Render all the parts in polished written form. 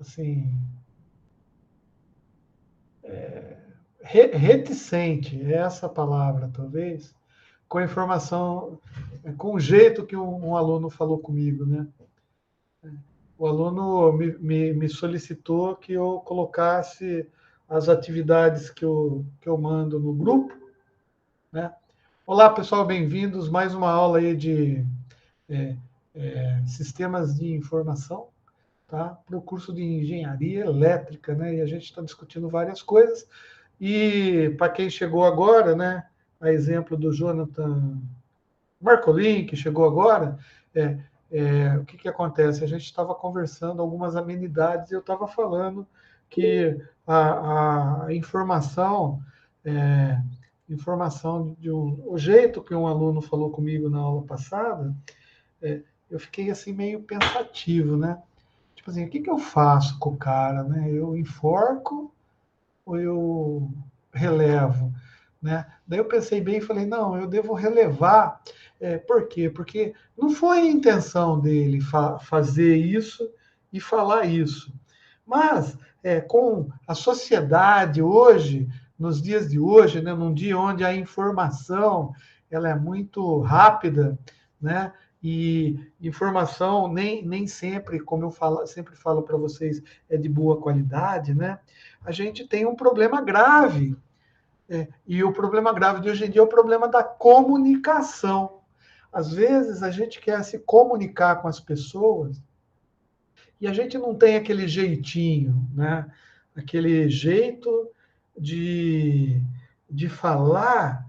assim, reticente, é essa a palavra, talvez, com a informação, com o jeito que um aluno falou comigo, né? O aluno me solicitou que eu colocasse as atividades que eu mando no grupo, né? Olá, pessoal, bem-vindos. Mais uma aula aí de é, sistemas de informação, tá? Para o curso de engenharia elétrica, né? E a gente está discutindo várias coisas. E para quem chegou agora, né? A exemplo do Jonathan Marcolin, que chegou agora, o que acontece? A gente estava conversando algumas amenidades e eu estava falando que a informação, é, informação o jeito que um aluno falou comigo na aula passada, eu fiquei assim meio pensativo, né? Tipo assim, o que eu faço com o cara, né? Eu enforco ou eu relevo, né? Daí eu pensei bem e falei, não, eu devo relevar. Por quê? Porque não foi a intenção dele fazer isso e falar isso. Mas com a sociedade hoje, nos dias de hoje, né, num dia onde a informação ela é muito rápida, né? E informação nem sempre, como sempre falo para vocês, é de boa qualidade, né? A gente tem um problema grave. E o problema grave de hoje em dia é o problema da comunicação. Às vezes a gente quer se comunicar com as pessoas e a gente não tem aquele jeitinho, né? Aquele jeito de, de falar.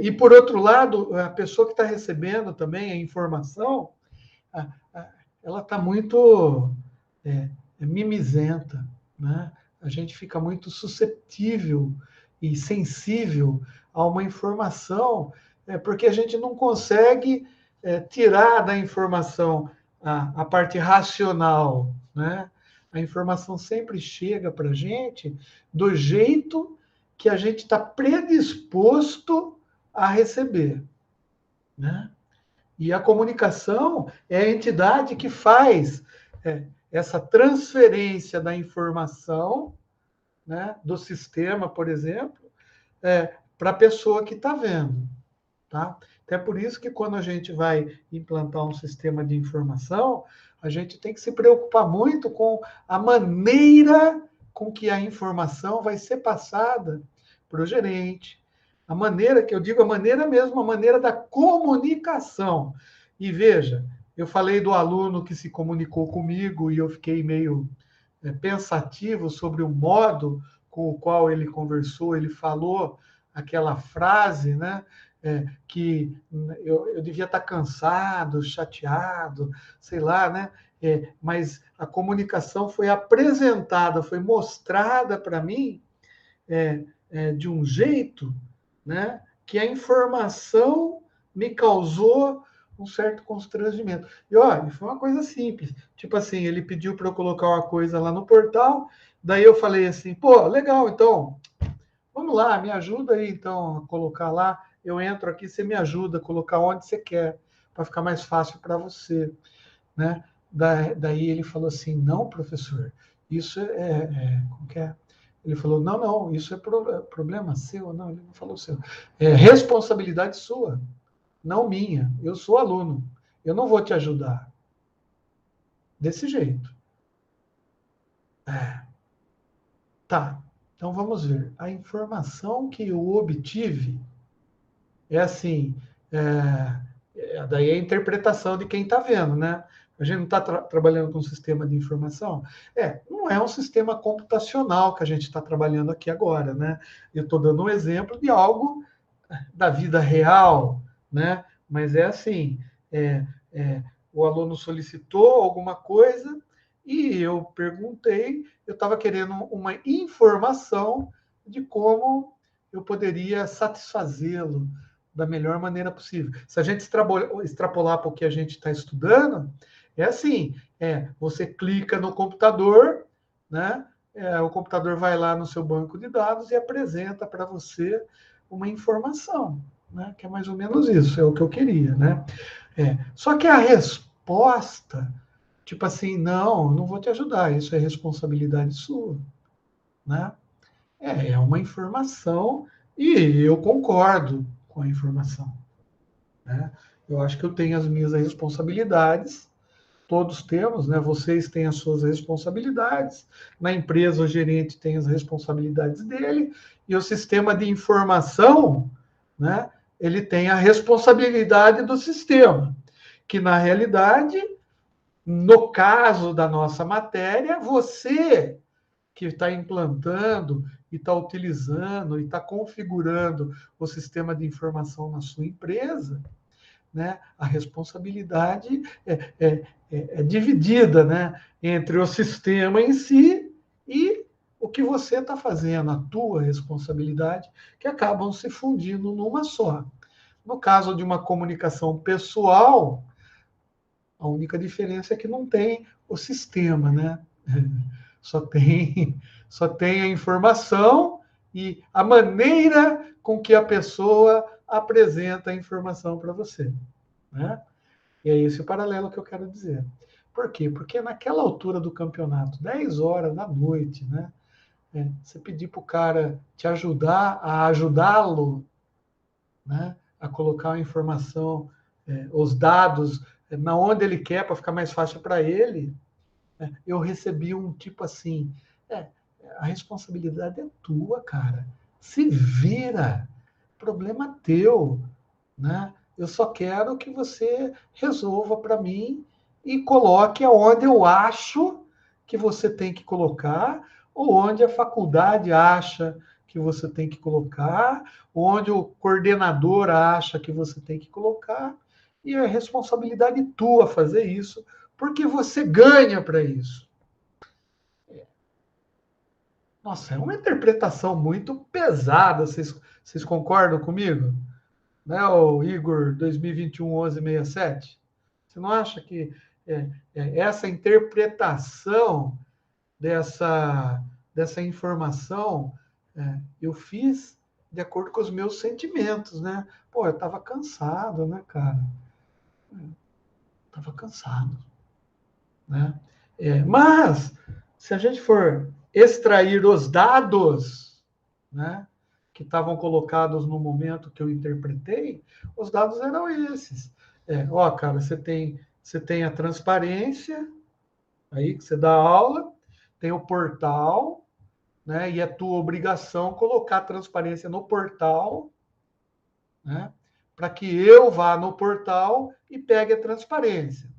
E por outro lado, a pessoa que está recebendo também a informação, ela está muito mimizenta, né? A gente fica muito susceptível e sensível a uma informação, porque a gente não consegue tirar da informação a parte racional, né? A informação sempre chega para a gente do jeito que a gente está predisposto a receber, né? E a comunicação é a entidade que faz essa transferência da informação, né, do sistema, por exemplo, para a pessoa que está vendo. Tá? Até por isso que quando a gente vai implantar um sistema de informação, a gente tem que se preocupar muito com a maneira com que a informação vai ser passada para o gerente. A maneira que eu digo, a maneira mesmo, a maneira da comunicação. E veja, eu falei do aluno que se comunicou comigo e eu fiquei meio pensativo sobre o modo com o qual ele conversou, ele falou aquela frase, né? Que eu devia estar cansado, chateado, sei lá, né? Mas a comunicação foi apresentada, foi mostrada para mim de um jeito, né? Que a informação me causou um certo constrangimento. E olha, foi uma coisa simples. Tipo assim, ele pediu para eu colocar uma coisa lá no portal, daí eu falei assim, pô, legal, então, vamos lá, me ajuda aí então a colocar lá. Eu entro aqui, você me ajuda a colocar onde você quer, para ficar mais fácil para você, né? Daí ele falou assim, não, professor, isso como que é? Ele falou, não, não, isso é problema seu. Não, ele não falou seu. É responsabilidade sua, não minha. Eu sou aluno, eu não vou te ajudar. Desse jeito. Tá, então vamos ver. A informação que eu obtive é assim, daí é a interpretação de quem está vendo, né? A gente não está trabalhando com um sistema de informação. Não é um sistema computacional que a gente está trabalhando aqui agora, né? Eu estou dando um exemplo de algo da vida real, né? Mas é assim, é, é, o aluno solicitou alguma coisa e eu perguntei, eu estava querendo uma informação de como eu poderia satisfazê-lo da melhor maneira possível. Se a gente extrapolar para o que a gente está estudando, é assim, você clica no computador, né? O computador vai lá no seu banco de dados e apresenta para você uma informação, né? Que é mais ou menos isso, é o que eu queria, né? Só que a resposta, tipo assim, não vou te ajudar, isso é responsabilidade sua, né? É uma informação e eu concordo com a informação, né? Eu acho que eu tenho as minhas responsabilidades, todos temos, né? Vocês têm as suas responsabilidades, na empresa o gerente tem as responsabilidades dele, e o sistema de informação, né? Ele tem a responsabilidade do sistema, que na realidade, no caso da nossa matéria, você que está implantando e está utilizando e está configurando o sistema de informação na sua empresa, né? A responsabilidade é dividida, né? Entre o sistema em si e o que você está fazendo, a tua responsabilidade, que acabam se fundindo numa só. No caso de uma comunicação pessoal, a única diferença é que não tem o sistema, né? Só tem, só tem a informação e a maneira com que a pessoa apresenta a informação para você, né? E é esse o paralelo que eu quero dizer. Por quê? Porque naquela altura do campeonato, 10 horas da noite, né? Você pedir para o cara te ajudar a ajudá-lo, né? A colocar a informação, os dados, na onde ele quer, para ficar mais fácil para ele, né? Eu recebi um tipo assim: é, a responsabilidade é tua, cara. Se vira, problema teu, né? Eu só quero que você resolva para mim e coloque aonde eu acho que você tem que colocar, ou onde a faculdade acha que você tem que colocar, onde o coordenador acha que você tem que colocar, e é responsabilidade tua fazer isso, porque você ganha para isso. Nossa, é uma interpretação muito pesada, vocês concordam comigo? Né, o Igor 2021 1167? Você não acha que essa interpretação dessa informação eu fiz de acordo com os meus sentimentos, né? Pô, eu estava cansado, né, cara? Estava cansado, né? Mas, se a gente for extrair os dados, né, que estavam colocados no momento que eu interpretei, os dados eram esses. Ó, cara, você tem a transparência, aí que você dá aula, tem o portal, né, e é tua obrigação colocar a transparência no portal, né, para que eu vá no portal e pegue a transparência.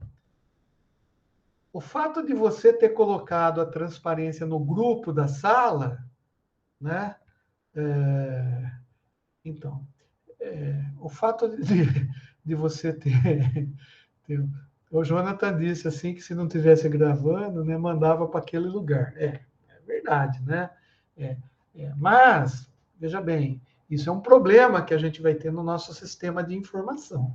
O fato de você ter colocado a transparência no grupo da sala, né? Então, o fato de você ter. O Jonathan disse assim que se não tivesse gravando, né, mandava para aquele lugar. É verdade, né? É, mas, veja bem, isso é um problema que a gente vai ter no nosso sistema de informação.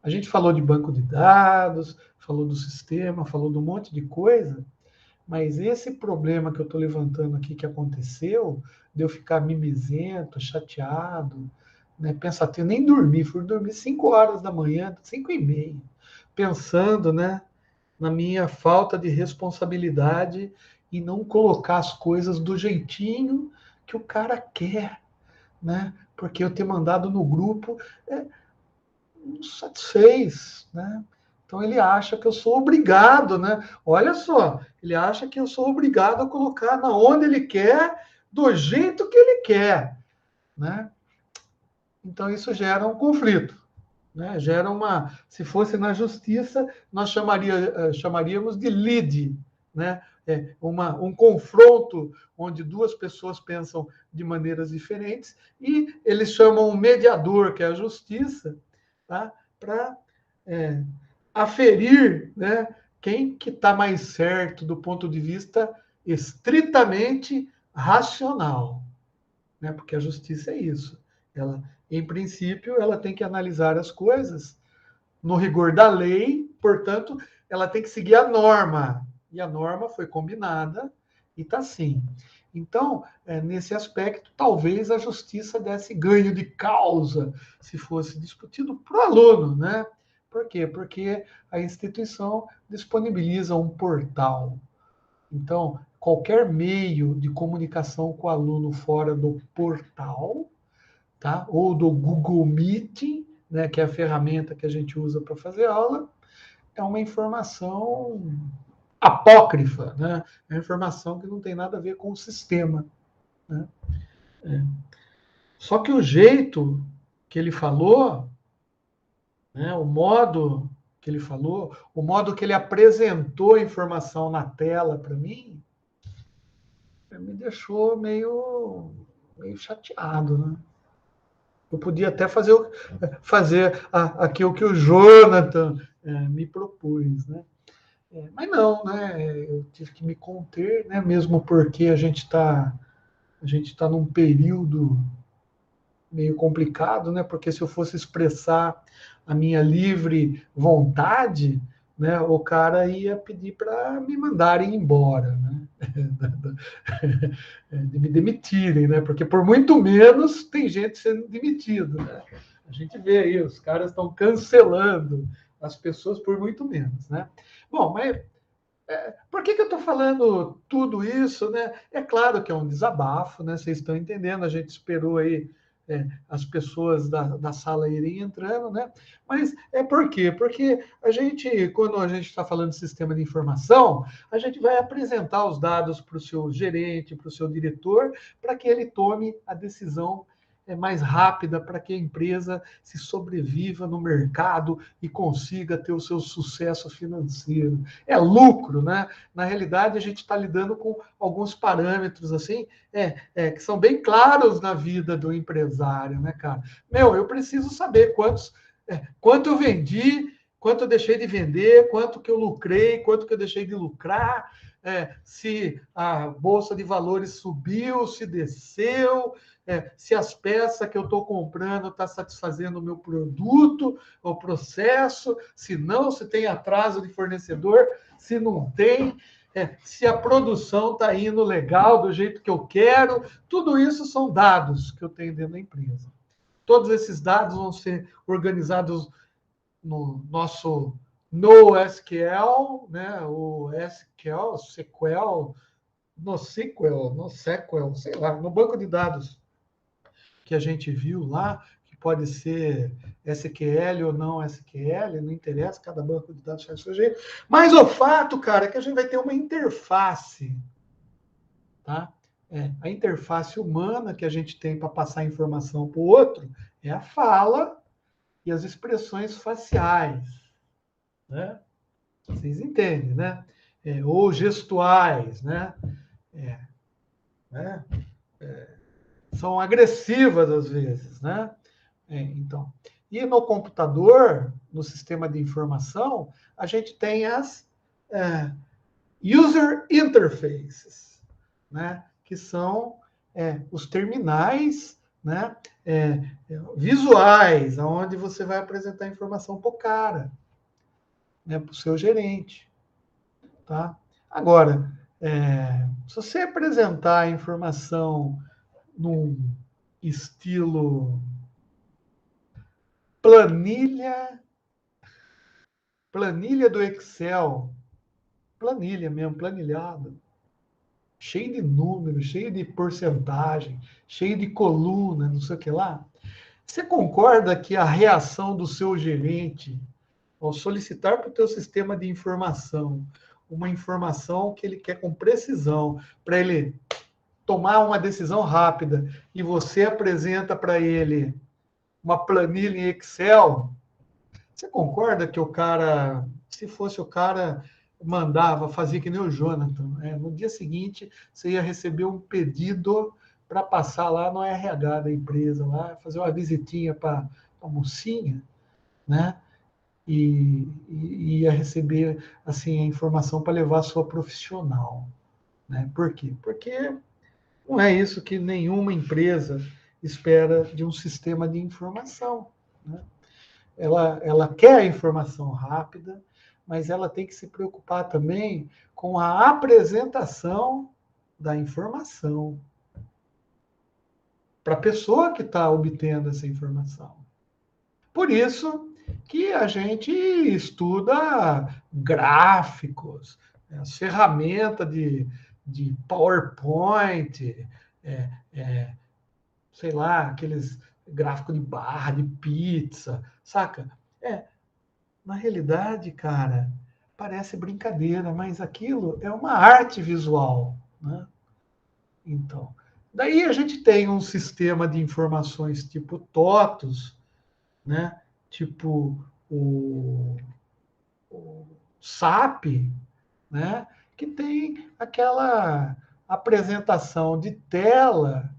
A gente falou de banco de dados, falou do sistema, falou de um monte de coisa, mas esse problema que eu estou levantando aqui que aconteceu, de eu ficar mimizento, chateado, né, pensativo, nem dormi, fui dormir 5 horas da manhã, 5:30, pensando, né, na minha falta de responsabilidade e não colocar as coisas do jeitinho que o cara quer, né? Porque eu ter mandado no grupo não satisfez, né? Então ele acha que eu sou obrigado, né? Olha só, ele acha que eu sou obrigado a colocar na onde ele quer, do jeito que ele quer, né? Então isso gera um conflito, né? Gera uma, se fosse na justiça, nós chamaríamos de lide, né? Um confronto onde duas pessoas pensam de maneiras diferentes e eles chamam um mediador, que é a justiça, tá? Para aferir, né, quem que está mais certo do ponto de vista estritamente racional, né? Porque a justiça é isso. Ela, em princípio, ela tem que analisar as coisas no rigor da lei, portanto, ela tem que seguir a norma. E a norma foi combinada e está assim. Então, nesse aspecto, talvez a justiça desse ganho de causa se fosse discutido para o aluno, né? Por quê? Porque a instituição disponibiliza um portal. Então, qualquer meio de comunicação com o aluno fora do portal, tá? Ou do Google Meeting, né, que é a ferramenta que a gente usa para fazer aula, é uma informação apócrifa, né? É uma informação que não tem nada a ver com o sistema, né? Só que o jeito que ele falou, né, o modo que ele falou, o modo que ele apresentou a informação na tela para mim, me deixou meio chateado, né? Eu podia até fazer aqui o que o Jonathan me propôs, né? Mas não, né? Eu tive que me conter, né? Mesmo porque a gente tá num período meio complicado, né? Porque se eu fosse expressar a minha livre vontade, né, o cara ia pedir para me mandarem embora, né? De me demitirem, né? Porque por muito menos tem gente sendo demitido, né? A gente vê aí, os caras estão cancelando as pessoas por muito menos, né? Bom, mas por que eu estou falando tudo isso, né? É claro que é um desabafo, né? Vocês estão entendendo, a gente esperou aí as pessoas da sala irem entrando, né? Mas por quê? Porque quando a gente está falando de sistema de informação, a gente vai apresentar os dados para o seu gerente, para o seu diretor, para que ele tome a decisão mais rápida, para que a empresa se sobreviva no mercado e consiga ter o seu sucesso financeiro. É lucro, né? Na realidade, a gente está lidando com alguns parâmetros assim, que são bem claros na vida do empresário, né, cara? Eu preciso saber quanto eu vendi, quanto eu deixei de vender, quanto que eu lucrei, quanto que eu deixei de lucrar, se a bolsa de valores subiu, se desceu, se as peças que eu estou comprando estão satisfazendo o meu produto, o processo, se não, se tem atraso de fornecedor, se não tem, se a produção está indo legal, do jeito que eu quero. Tudo isso são dados que eu tenho dentro da empresa. Todos esses dados vão ser organizados no nosso NoSQL, né? O SQL, NoSQL, sei lá, no banco de dados que a gente viu lá, que pode ser SQL ou não SQL, não interessa, cada banco de dados faz o seu jeito. Mas o fato, cara, é que a gente vai ter uma interface, tá? A interface humana que a gente tem para passar informação para o outro é a fala e as expressões faciais, né? Vocês entendem, né? Ou gestuais, né? É, né? São agressivas às vezes, né? Então, e no computador, no sistema de informação, a gente tem as user interfaces, né? Que são os terminais, né? Visuais, aonde você vai apresentar informação para o cara, né? Para o seu gerente, tá? Agora, se você apresentar a informação num estilo planilha do Excel, planilha mesmo, planilhada, cheio de números, cheio de porcentagem, cheio de coluna, não sei o que lá. Você concorda que a reação do seu gerente ao solicitar para o teu sistema de informação uma informação que ele quer com precisão, para ele tomar uma decisão rápida, e você apresenta para ele uma planilha em Excel, você concorda que o cara, se fosse o cara, mandava, fazia que nem o Jonathan, no dia seguinte você ia receber um pedido para passar lá no RH da empresa, lá, fazer uma visitinha para a mocinha, né? E ia receber assim a informação para levar a sua profissional, né? Por quê? Porque não é isso que nenhuma empresa espera de um sistema de informação, né? Ela quer a informação rápida, mas ela tem que se preocupar também com a apresentação da informação para a pessoa que está obtendo essa informação. Por isso que a gente estuda gráficos, as ferramentas de PowerPoint, é, é, sei lá, aqueles gráficos de barra, de pizza, saca? Na realidade, cara, parece brincadeira, mas aquilo é uma arte visual, né? Então, daí a gente tem um sistema de informações tipo TOTUS, né? Tipo o SAP, né? Que tem aquela apresentação de tela,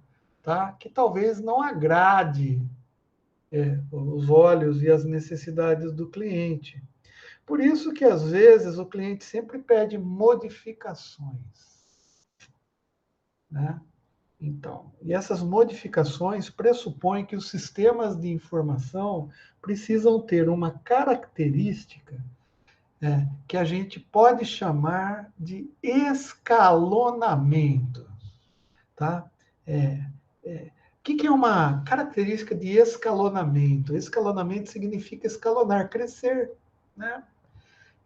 tá? Que talvez não agrade os olhos e as necessidades do cliente. Por isso que às vezes o cliente sempre pede modificações, né? Então, e essas modificações pressupõem que os sistemas de informação precisam ter uma característica que a gente pode chamar de escalonamento, tá? É, o que é uma característica de escalonamento? Escalonamento significa escalonar, crescer, né?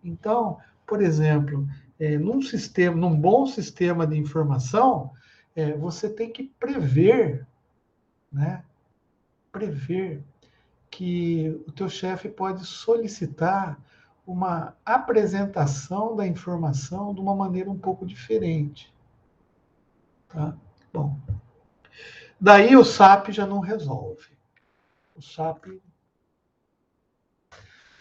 Então, por exemplo, num bom sistema de informação, você tem que prever, né? Prever que o teu chefe pode solicitar uma apresentação da informação de uma maneira um pouco diferente, tá? Bom, daí o SAP já não resolve. O SAP.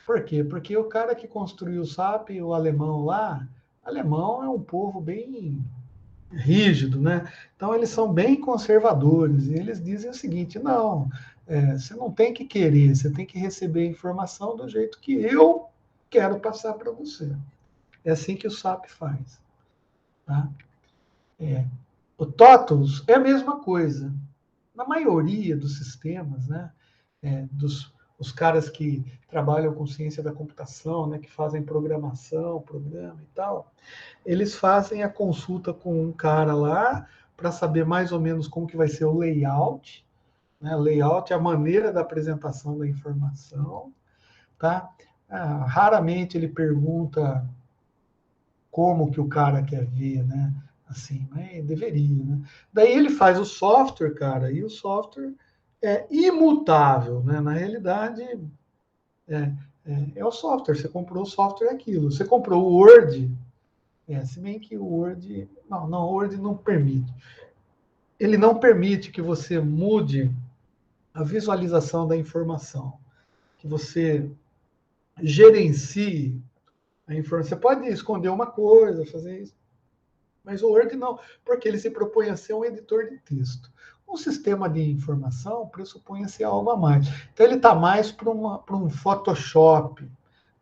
Por quê? Porque o cara que construiu o SAP, o alemão lá, alemão é um povo bem rígido, né? Então eles são bem conservadores e eles dizem o seguinte: não, você não tem que querer, você tem que receber a informação do jeito que eu quero passar para você. É assim que o SAP faz. Tá? O TOTUS é a mesma coisa. Na maioria dos sistemas, né, os caras que trabalham com ciência da computação, né, que fazem programação, programa e tal, eles fazem a consulta com um cara lá para saber mais ou menos como que vai ser o layout, né? Layout é a maneira da apresentação da informação, tá? Raramente ele pergunta como que o cara quer ver, né? Assim, mas deveria, né? Daí ele faz o software, cara, e o software é imutável, né? Na realidade, é, é o software. Você comprou o software, é aquilo. Você comprou o Word, se bem que o Word. Não, o Word não permite. Ele não permite que você mude a visualização da informação, que você gerencie a informação. Você pode esconder uma coisa, fazer isso, mas o Word não, porque ele se propõe a ser um editor de texto. Um sistema de informação pressupõe a ser algo a mais. Então, ele está mais para um Photoshop.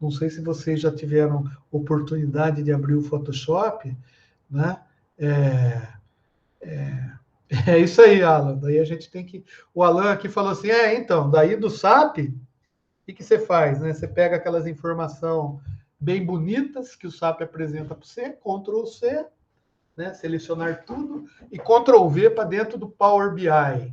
Não sei se vocês já tiveram oportunidade de abrir o Photoshop, né? É, é isso aí, Alan. Daí a gente tem que. O Alan aqui falou assim: então, daí do SAP, o que você faz? Né? Você pega aquelas informações bem bonitas que o SAP apresenta para você, Ctrl C, né? Selecionar tudo e Ctrl V para dentro do Power BI.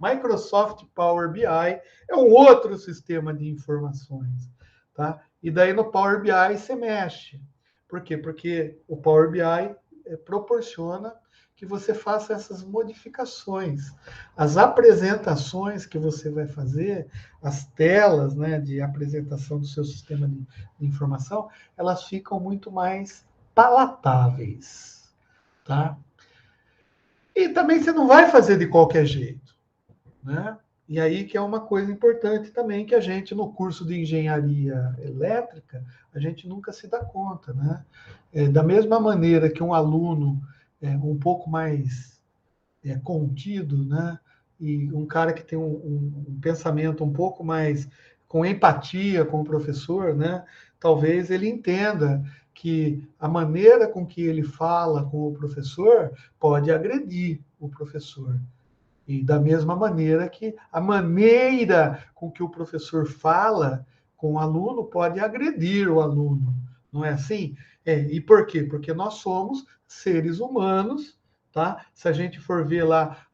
Microsoft Power BI é um outro sistema de informações, tá? E daí no Power BI você mexe. Por quê? Porque o Power BI proporciona que você faça essas modificações. As apresentações que você vai fazer, as telas, né, de apresentação do seu sistema de informação, elas ficam muito mais palatáveis, tá? E também você não vai fazer de qualquer jeito, né? E aí que é uma coisa importante também que a gente no curso de engenharia elétrica a gente nunca se dá conta, né? Da mesma maneira que um aluno um pouco mais contido, né? E um cara que tem um pensamento um pouco mais com empatia com o professor, né? Talvez ele entenda que a maneira com que ele fala com o professor pode agredir o professor. E da mesma maneira que a maneira com que o professor fala com o aluno pode agredir o aluno. Não é assim? E por quê? Porque nós somos seres humanos, tá? Se a gente for ver lá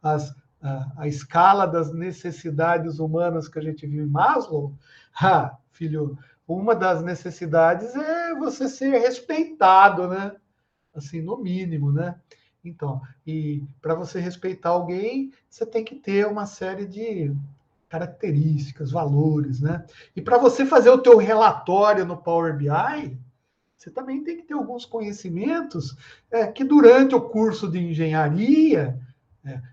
a escala das necessidades humanas que a gente viu em Maslow, Ah, filho, uma das necessidades é você ser respeitado, né? Assim, no mínimo, né? Então, e para você respeitar alguém, você tem que ter uma série de características, valores, né? E para você fazer o teu relatório no Power BI, você também tem que ter alguns conhecimentos que durante o curso de engenharia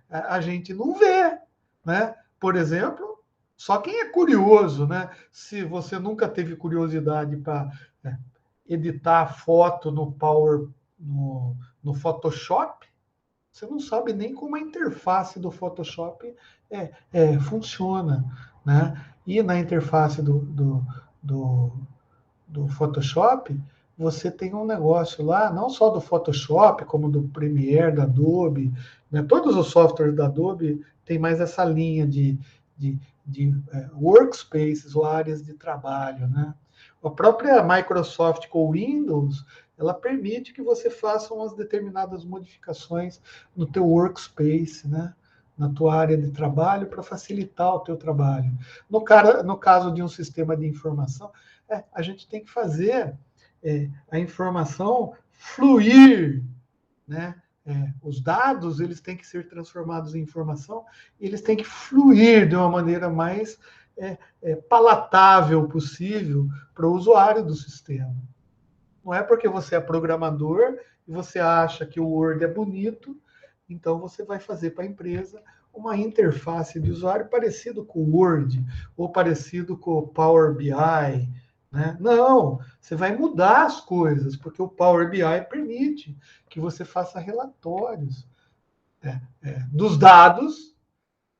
a gente não vê, né? Por exemplo, só quem é curioso, né? Se você nunca teve curiosidade para editar foto no no Photoshop, você não sabe nem como a interface do Photoshop funciona, né? E na interface do, do Photoshop, você tem um negócio lá, não só do Photoshop, como do Premiere, da Adobe, né? Todos os softwares da Adobe têm mais essa linha de workspaces, ou áreas de trabalho, né? A própria Microsoft com o Windows, ela permite que você faça umas determinadas modificações no teu workspace, né? Na tua área de trabalho para facilitar o teu trabalho. No caso de um sistema de informação, a gente tem que fazer a informação fluir, né? Os dados eles têm que ser transformados em informação, e eles têm que fluir de uma maneira mais palatável possível para o usuário do sistema. Não é porque você é programador e você acha que o Word é bonito, então você vai fazer para a empresa uma interface de usuário parecido com o Word ou parecido com o Power BI, né? Não, você vai mudar as coisas, porque o Power BI permite que você faça relatórios dos dados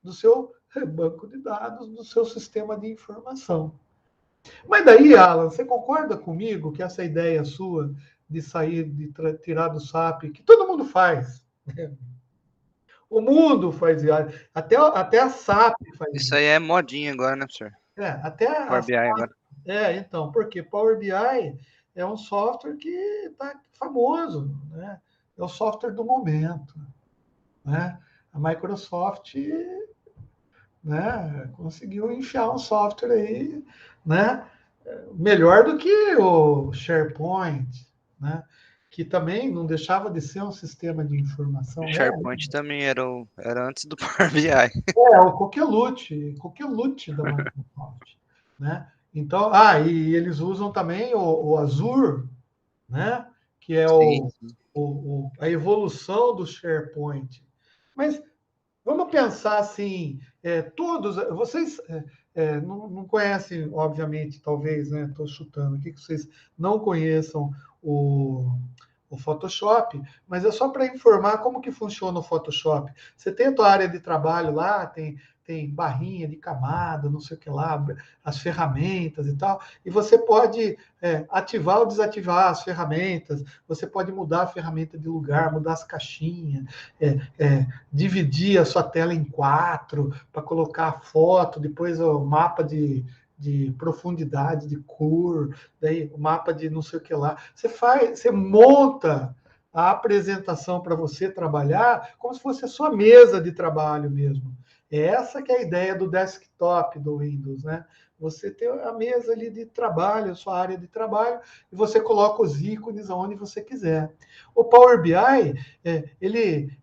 do seu banco de dados, do seu sistema de informação. Mas daí, Alan, você concorda comigo que essa ideia sua de sair, de tirar do SAP, que todo mundo faz, né? O mundo faz viagem, até a SAP faz Isso viagem. aí é modinha agora, né, professor? Até Power BI agora. então, porque Power BI é um software que está famoso, né? É o software do momento, né? A Microsoft, né, conseguiu enfiar um software aí, né, melhor do que o SharePoint, né, que também não deixava de ser um sistema de O informação. SharePoint também era antes do Power BI. O Coqueluche da Microsoft, né? Então, e eles usam também o Azure, né? Que é Sim, sim. a evolução do SharePoint. Mas vamos pensar assim, todos, vocês não conhecem, obviamente, talvez, né? Estou chutando aqui que vocês não conheçam o, o Photoshop, mas é só para informar como que funciona o Photoshop. Você tem a tua área de trabalho lá, tem barrinha de camada, não sei o que lá, as ferramentas e tal, e você pode ativar ou desativar as ferramentas, você pode mudar a ferramenta de lugar, mudar as caixinhas, dividir a sua tela em 4 para colocar a foto, depois o mapa de profundidade, de cor, daí o mapa de não sei o que lá. Você monta a apresentação para você trabalhar como se fosse a sua mesa de trabalho mesmo. Essa que é a ideia do desktop do Windows, né? Você tem a mesa ali de trabalho, a sua área de trabalho, e você coloca os ícones aonde você quiser. O Power BI, ele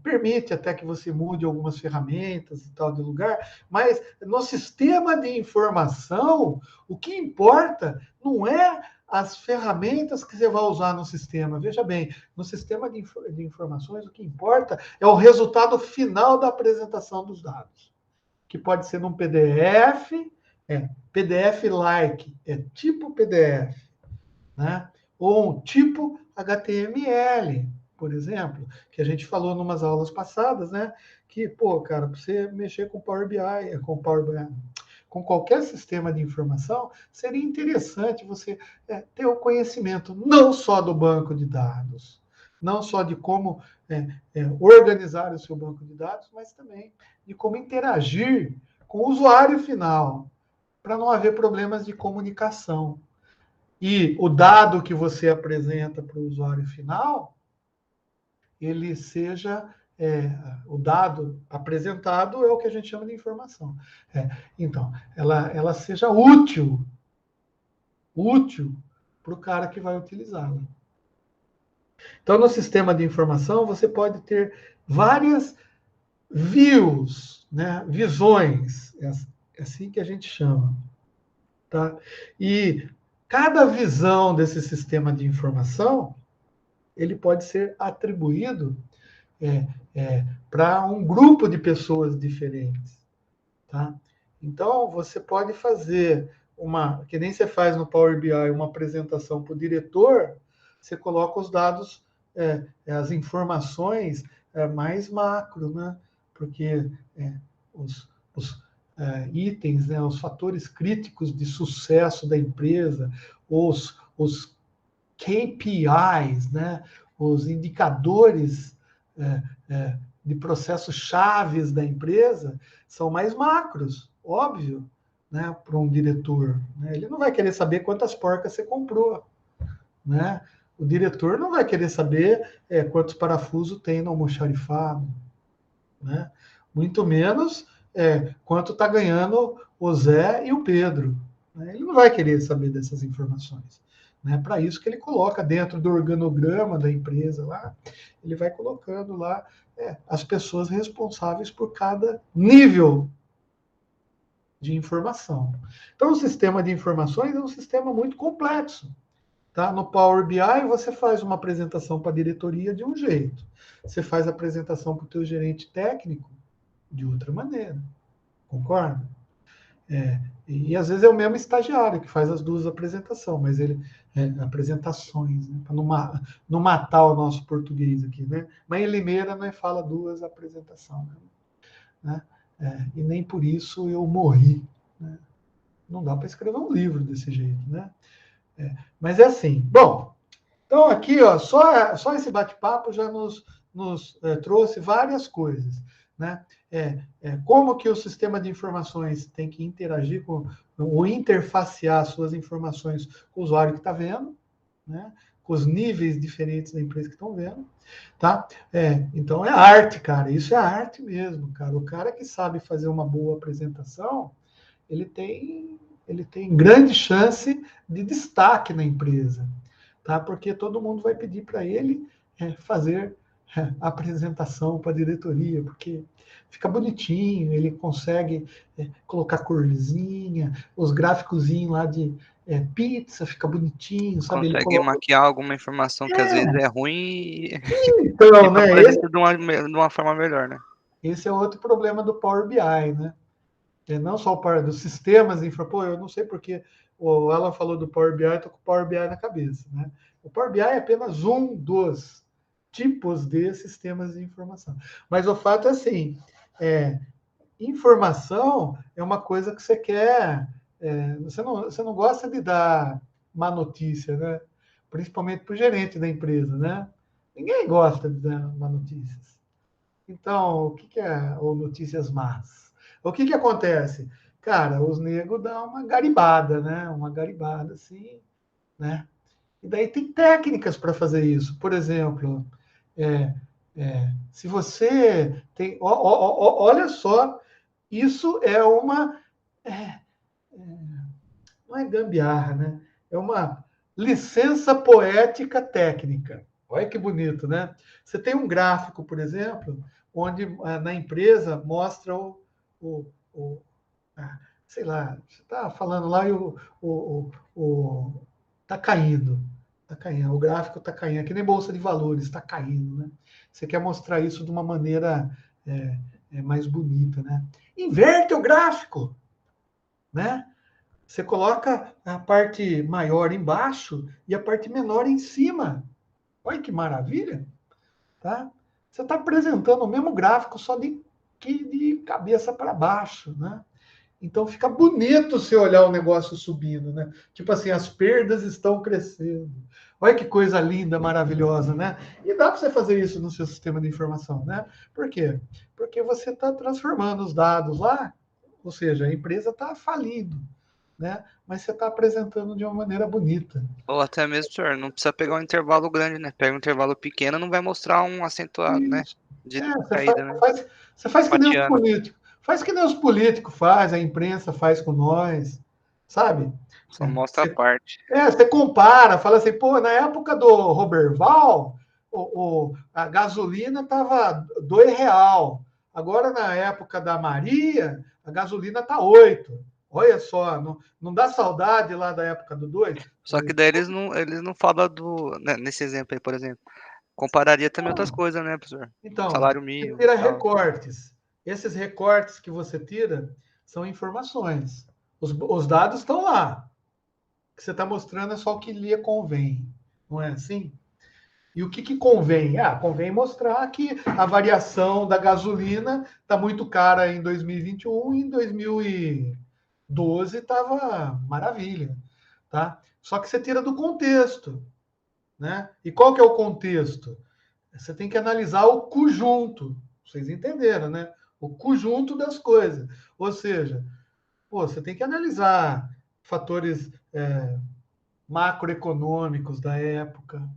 permite até que você mude algumas ferramentas e tal de lugar, mas no sistema de informação, o que importa não é as ferramentas que você vai usar no sistema. Veja bem, no sistema de informações, o que importa é o resultado final da apresentação dos dados, que pode ser num PDF, PDF-like, tipo PDF, né? Ou um tipo HTML, por exemplo, que a gente falou em umas aulas passadas, né? Que, pô, cara, para você mexer com Power BI, com qualquer sistema de informação, seria interessante você ter o conhecimento não só do banco de dados, não só de como organizar o seu banco de dados, mas também de como interagir com o usuário final, para não haver problemas de comunicação. E o dado que você apresenta para o usuário final, ele seja o dado apresentado é o que a gente chama de informação. Então, ela seja útil para o cara que vai utilizá-la. Então, no sistema de informação, você pode ter várias views, né? Visões, é assim que a gente chama. Tá? E cada visão desse sistema de informação, ele pode ser atribuído para um grupo de pessoas diferentes. Tá? Então, você pode fazer que nem você faz no Power BI, uma apresentação para o diretor, você coloca os dados, as informações mais macro, né? Porque os itens, né, os fatores críticos de sucesso da empresa, os KPIs, né, os indicadores de processos chaves da empresa, são mais macros, óbvio, né, para um diretor. Né? Ele não vai querer saber quantas porcas você comprou. Né? O diretor não vai querer saber quantos parafusos tem no almoxarifado. Né? Muito menos quanto está ganhando o Zé e o Pedro. Né? Ele não vai querer saber dessas informações. Né? Para isso que ele coloca dentro do organograma da empresa lá, ele vai colocando lá as pessoas responsáveis por cada nível de informação. Então, o sistema de informações é um sistema muito complexo. Tá? No Power BI, você faz uma apresentação para a diretoria de um jeito. Você faz a apresentação para o teu gerente técnico de outra maneira. Concorda? E às vezes é o mesmo estagiário que faz as duas apresentações, mas apresentações, né? Para não matar o nosso português aqui, né? Mas em Limeira não fala duas apresentações, né? E nem por isso eu morri, né? Não dá para escrever um livro desse jeito, né? Mas é assim. Bom, então aqui, ó, só esse bate-papo já nos trouxe várias coisas, né? Como que o sistema de informações tem que interagir ou interfacear suas informações com o usuário que está vendo, né? Com os níveis diferentes da empresa que estão vendo, tá? Então é arte, cara. Isso é arte mesmo, cara. O cara que sabe fazer uma boa apresentação, ele tem grande chance de destaque na empresa, tá? Porque todo mundo vai pedir para ele fazer a apresentação para a diretoria, porque fica bonitinho, ele consegue colocar corzinha, os gráficozinhos lá de pizza, fica bonitinho, sabe? Ele Consegue coloca... maquiar alguma informação que às vezes é ruim e Então, né? apresenta de uma forma melhor, né? Esse é outro problema do Power BI, né? Não só o Power, dos sistemas, pô, eu não sei porque o Alan falou do Power BI, estou com o Power BI na cabeça, né? O Power BI é apenas um dos tipos de sistemas de informação. Mas o fato é assim, informação é uma coisa que você quer, você não gosta de dar má notícia, né? Principalmente para o gerente da empresa, né? Ninguém gosta de dar má notícias. Então, o que é ou notícias más? O que acontece? Cara, os negros dão uma garibada, né? Uma garibada, assim, né? E daí tem técnicas para fazer isso. Por exemplo, se você tem... olha só, isso é uma... não é gambiarra, né? É uma licença poética técnica. Olha que bonito, né? Você tem um gráfico, por exemplo, onde na empresa mostra sei lá, você está falando lá e está caindo. Está caindo, o gráfico está caindo, é que nem bolsa de valores, está caindo, né? Você quer mostrar isso de uma maneira mais bonita, né? Inverte o gráfico, né? Você coloca a parte maior embaixo e a parte menor em cima. Olha que maravilha, tá? Você está apresentando o mesmo gráfico, só de cabeça para baixo, né? Então fica bonito você olhar o negócio subindo, né? Tipo assim, as perdas estão crescendo. Olha que coisa linda, maravilhosa, né? E dá para você fazer isso no seu sistema de informação, né? Por quê? Porque você está transformando os dados lá, ou seja, a empresa está falindo, né? Mas você está apresentando de uma maneira bonita. Ou até mesmo, senhor, não precisa pegar um intervalo grande, né? Pega um intervalo pequeno, não vai mostrar um acentuado, né? Isso. De Você caída, né? você faz que nem os Fatiando. políticos. Faz que nem os políticos faz, a imprensa faz com nós, sabe? Só mostra a Você, parte. você compara, fala assim, pô, na época do Roberval, a gasolina estava R$ 2. Agora, na época da Maria, a gasolina está 8. Olha só, não dá saudade lá da época do 2? Só que daí eles não falam né, nesse exemplo aí, por exemplo. Compararia também outras coisas, né, professor? Então, Salário você mínimo e tira tal. recortes. Esses recortes que você tira são informações. Os dados estão lá. O que você está mostrando é só o que lhe convém. Não é assim? E o que convém? Convém mostrar que a variação da gasolina está muito cara em 2021 e em 2012 estava maravilha. Tá? Só que você tira do contexto. Né? E qual que é o contexto? Você tem que analisar o conjunto. Vocês entenderam, né? O conjunto das coisas. Ou seja, você tem que analisar fatores macroeconômicos da época,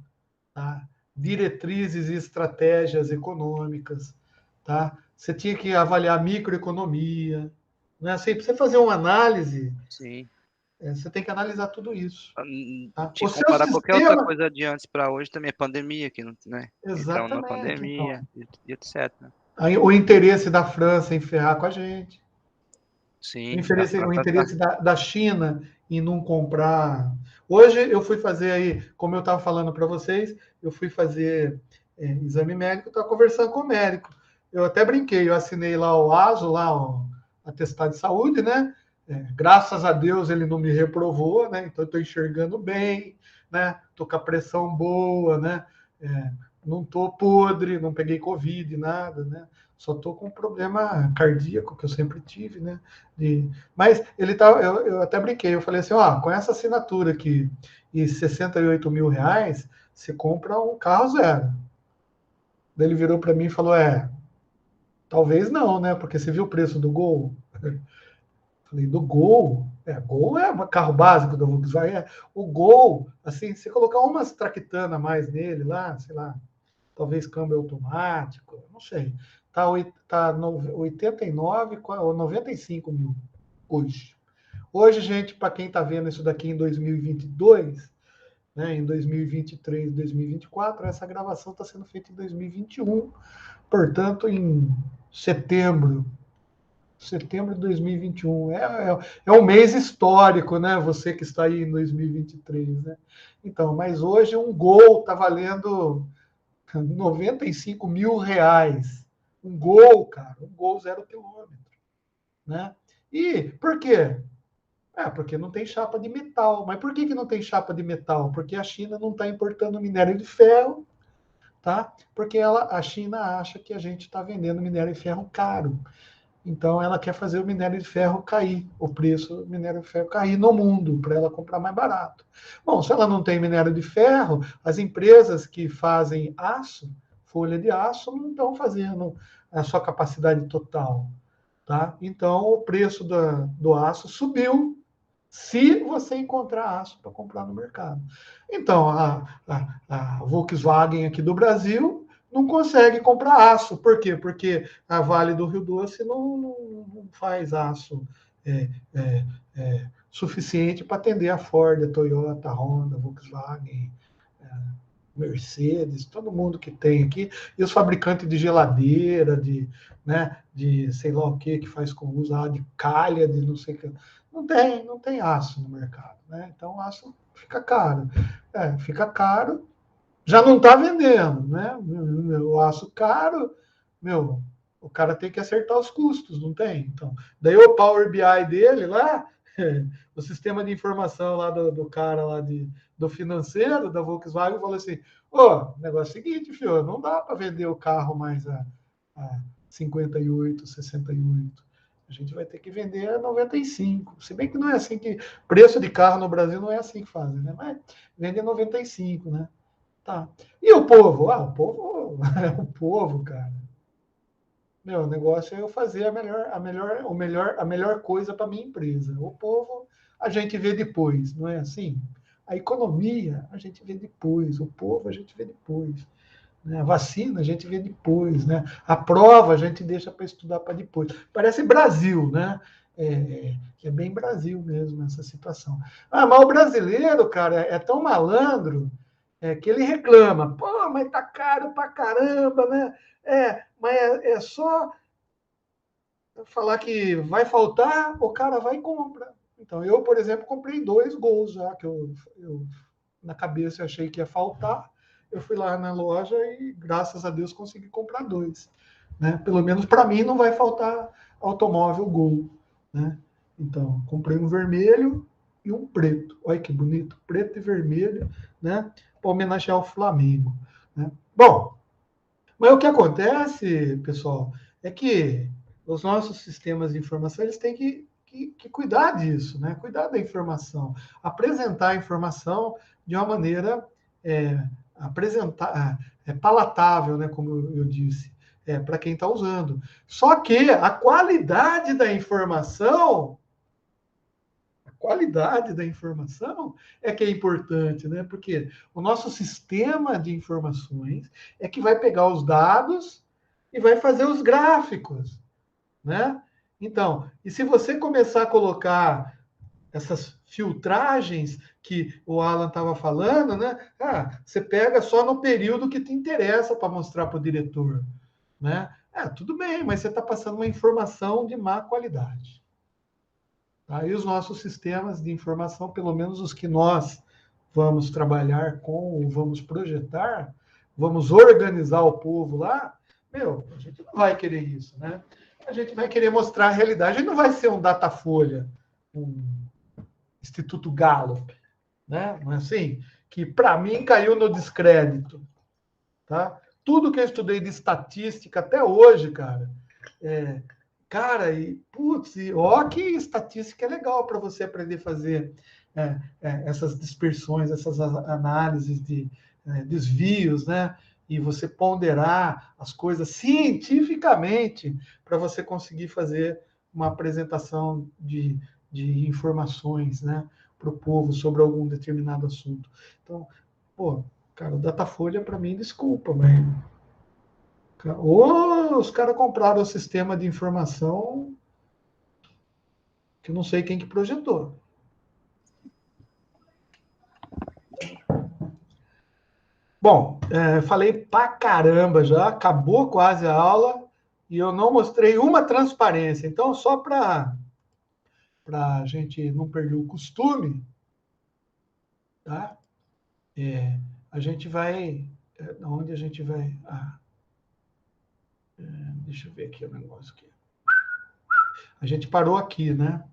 tá? Diretrizes e estratégias econômicas. Tá? Você tinha que avaliar a microeconomia. Não é assim? Para você fazer uma análise, Sim. você tem que analisar tudo isso. Tá? Te O seu comparar qualquer outra sistema. coisa de antes para hoje também, pandemia, que, né? Entramos na Exatamente. Então, pandemia e etc. o interesse da França em ferrar com a gente. O Sim, a interesse, o França tá. interesse da China em não comprar. Hoje eu fui fazer aí, como eu estava falando para vocês, eu fui fazer exame médico, estava conversando com o médico. Eu até brinquei, eu assinei lá o ASO, lá o atestado de saúde, né? Graças a Deus ele não me reprovou, né? Então eu estou enxergando bem, né? Estou com a pressão boa, né? Não estou podre, não peguei Covid, nada, né? Só estou com um problema cardíaco que eu sempre tive, né? Mas ele tá, eu até brinquei, eu falei assim, com essa assinatura aqui e R$ 68.000, você compra um carro zero. Daí ele virou para mim e falou, talvez não, né? Porque você viu o preço do Gol? Falei, do Gol? Gol é um carro básico da Volkswagen. O Gol, assim, você colocar umas traquitana a mais nele lá, sei lá, talvez câmbio automático, não sei. Tá 89 ou 95 mil hoje. Hoje, gente, para quem está vendo isso daqui em 2022, né, em 2023, 2024, essa gravação está sendo feita em 2021, portanto, em setembro de 2021. É um mês histórico, né? Você que está aí em 2023, né? Então, mas hoje um Gol está valendo R$ 95.000. Um Gol, cara, um Gol 0 km, né? E por quê? Porque não tem chapa de metal. Mas por que não tem chapa de metal? Porque a China não está importando minério de ferro, tá? Porque a China acha que a gente está vendendo minério de ferro caro. Então ela quer fazer o minério de ferro cair, o preço do minério de ferro cair no mundo, para ela comprar mais barato. Bom, se ela não tem minério de ferro, as empresas que fazem aço, folha de aço, não estão fazendo a sua capacidade total. Tá? Então o preço do aço subiu se você encontrar aço para comprar no mercado. Então, a Volkswagen aqui do Brasil não consegue comprar aço. Por quê? Porque a Vale do Rio Doce não faz aço suficiente para atender a Ford, a Toyota, a Honda, a Volkswagen, Mercedes, todo mundo que tem aqui, e os fabricantes de geladeira, de sei lá o que faz com uso de calha, de não sei o que. Não tem aço no mercado, né? Então o aço fica caro. Fica caro, já não está vendendo, né? O aço caro, o cara tem que acertar os custos, não tem? Então, daí o Power BI dele lá, o sistema de informação lá do cara lá do financeiro da Volkswagen falou assim: o negócio é o seguinte, filho, não dá para vender o carro mais a 58, 68. A gente vai ter que vender a 95. Se bem que não é assim que. Preço de carro no Brasil não é assim que fazem, né? Mas vende a 95, né? Tá. E o povo? O povo é o povo, cara. Meu, o negócio é eu fazer a melhor coisa para a minha empresa. O povo a gente vê depois, não é assim? A economia a gente vê depois, o povo a gente vê depois. Né? A vacina a gente vê depois, né? A prova a gente deixa para estudar para depois. Parece Brasil, né? É bem Brasil mesmo essa situação. Ah, mas o brasileiro, cara, é tão malandro que ele reclama. Pô, mas tá caro pra caramba, né? Mas é só falar que vai faltar, o cara vai e compra. Então, eu, por exemplo, comprei 2 gols já, que eu na cabeça eu achei que ia faltar. Eu fui lá na loja e, graças a Deus, consegui comprar 2. Né? Pelo menos para mim não vai faltar automóvel Gol. Né? Então, comprei um vermelho e um preto. Olha que bonito, preto e vermelho, né? Para homenagear o Flamengo. Né? Bom, mas o que acontece, pessoal, é que os nossos sistemas de informação eles têm que cuidar disso, né? Cuidar da informação, apresentar a informação de uma maneira é, apresentar, palatável, né? Como eu disse, para quem está usando. Só que a qualidade da informação é que é importante, né? Porque o nosso sistema de informações é que vai pegar os dados e vai fazer os gráficos, né? Então, e se você começar a colocar essas filtragens que o Alan estava falando, né? Você pega só no período que te interessa para mostrar para o diretor, né? Tudo bem, mas você está passando uma informação de má qualidade. Aí os nossos sistemas de informação, pelo menos os que nós vamos trabalhar com, ou vamos projetar, vamos organizar o povo lá, meu, a gente não vai querer isso, né? A gente vai querer mostrar a realidade. A gente não vai ser um Datafolha, um Instituto Gallup, né? Não é assim? Que para mim caiu no descrédito, tá? Tudo que eu estudei de estatística até hoje, cara, cara, e putz, ó, que estatística é legal para você aprender a fazer essas dispersões, essas análises de desvios, né? E você ponderar as coisas cientificamente para você conseguir fazer uma apresentação de informações, né? Para o povo sobre algum determinado assunto. Então, pô, cara, o Datafolha, para mim, desculpa, mas ou os caras compraram o sistema de informação que eu não sei quem que projetou. Bom, falei pra caramba já, acabou quase a aula e eu não mostrei uma transparência. Então, só para a gente não perder o costume, tá? A gente vai. Onde a gente vai? Deixa eu ver aqui o negócio aqui. A gente parou aqui, né?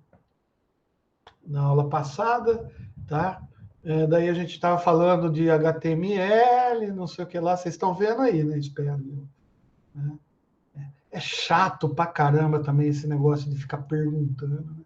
Na aula passada, tá? Daí a gente estava falando de HTML, não sei o que lá, vocês estão vendo aí, né? Espero. Né? É chato pra caramba também esse negócio de ficar perguntando. Né?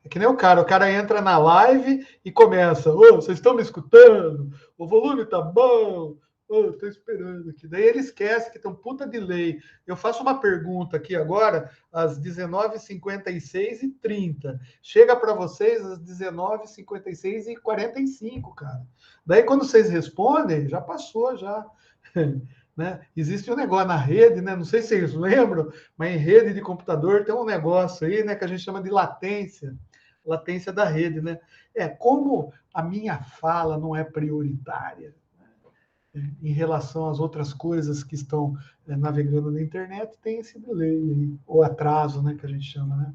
É que nem o cara entra na live e começa: Ô, vocês estão me escutando? O volume tá bom? Ô, tô esperando aqui. Daí ele esquece que tem um puta delay. Eu faço uma pergunta aqui agora, às 19h56 e 30. Chega para vocês às 19h56 e 45, cara. Daí quando vocês respondem, já passou, já. Né? Existe um negócio na rede, né? Não sei se vocês lembram, mas em rede de computador tem um negócio aí, né, que a gente chama de latência da rede, né? Como a minha fala não é prioritária, né, em relação às outras coisas que estão navegando na internet, tem esse delay aí, ou atraso, né, que a gente chama,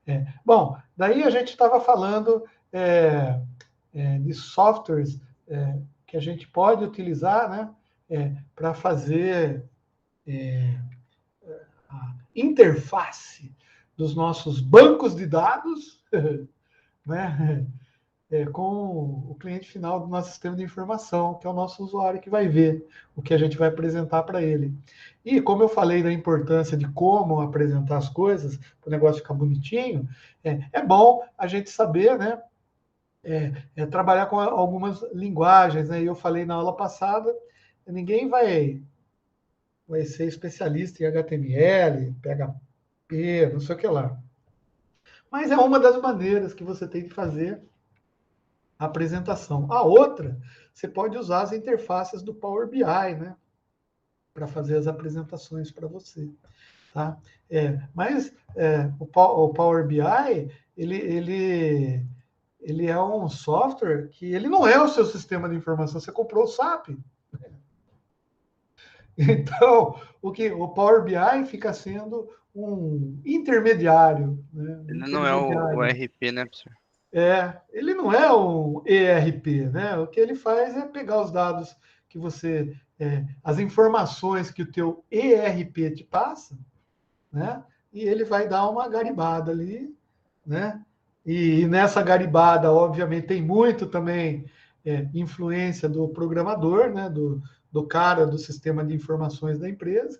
né? Bom, daí a gente estava falando de softwares que a gente pode utilizar, né, para fazer a interface dos nossos bancos de dados, né, com o cliente final do nosso sistema de informação, que é o nosso usuário que vai ver o que a gente vai apresentar para ele. E como eu falei da importância de como apresentar as coisas, para o negócio ficar bonitinho, é bom a gente saber, né, trabalhar com algumas linguagens. Né? E eu falei na aula passada, ninguém vai vai ser especialista em HTML, PHP, não sei o que lá. Mas é uma das maneiras que você tem de fazer a apresentação. A outra, você pode usar as interfaces do Power BI, né? Para fazer as apresentações para você. Tá? Mas o Power BI, ele é um software que ele não é o seu sistema de informação, você comprou o SAP. Então, o Power BI fica sendo um intermediário. Né? Um Ele não é o intermediário. RP, né, professor? Ele não é um ERP, né? O que ele faz é pegar os dados que você, as informações que o teu ERP te passa, né? E ele vai dar uma garibada ali, né? E nessa garibada, obviamente, tem muito também influência do programador, né? Do cara do sistema de informações da empresa,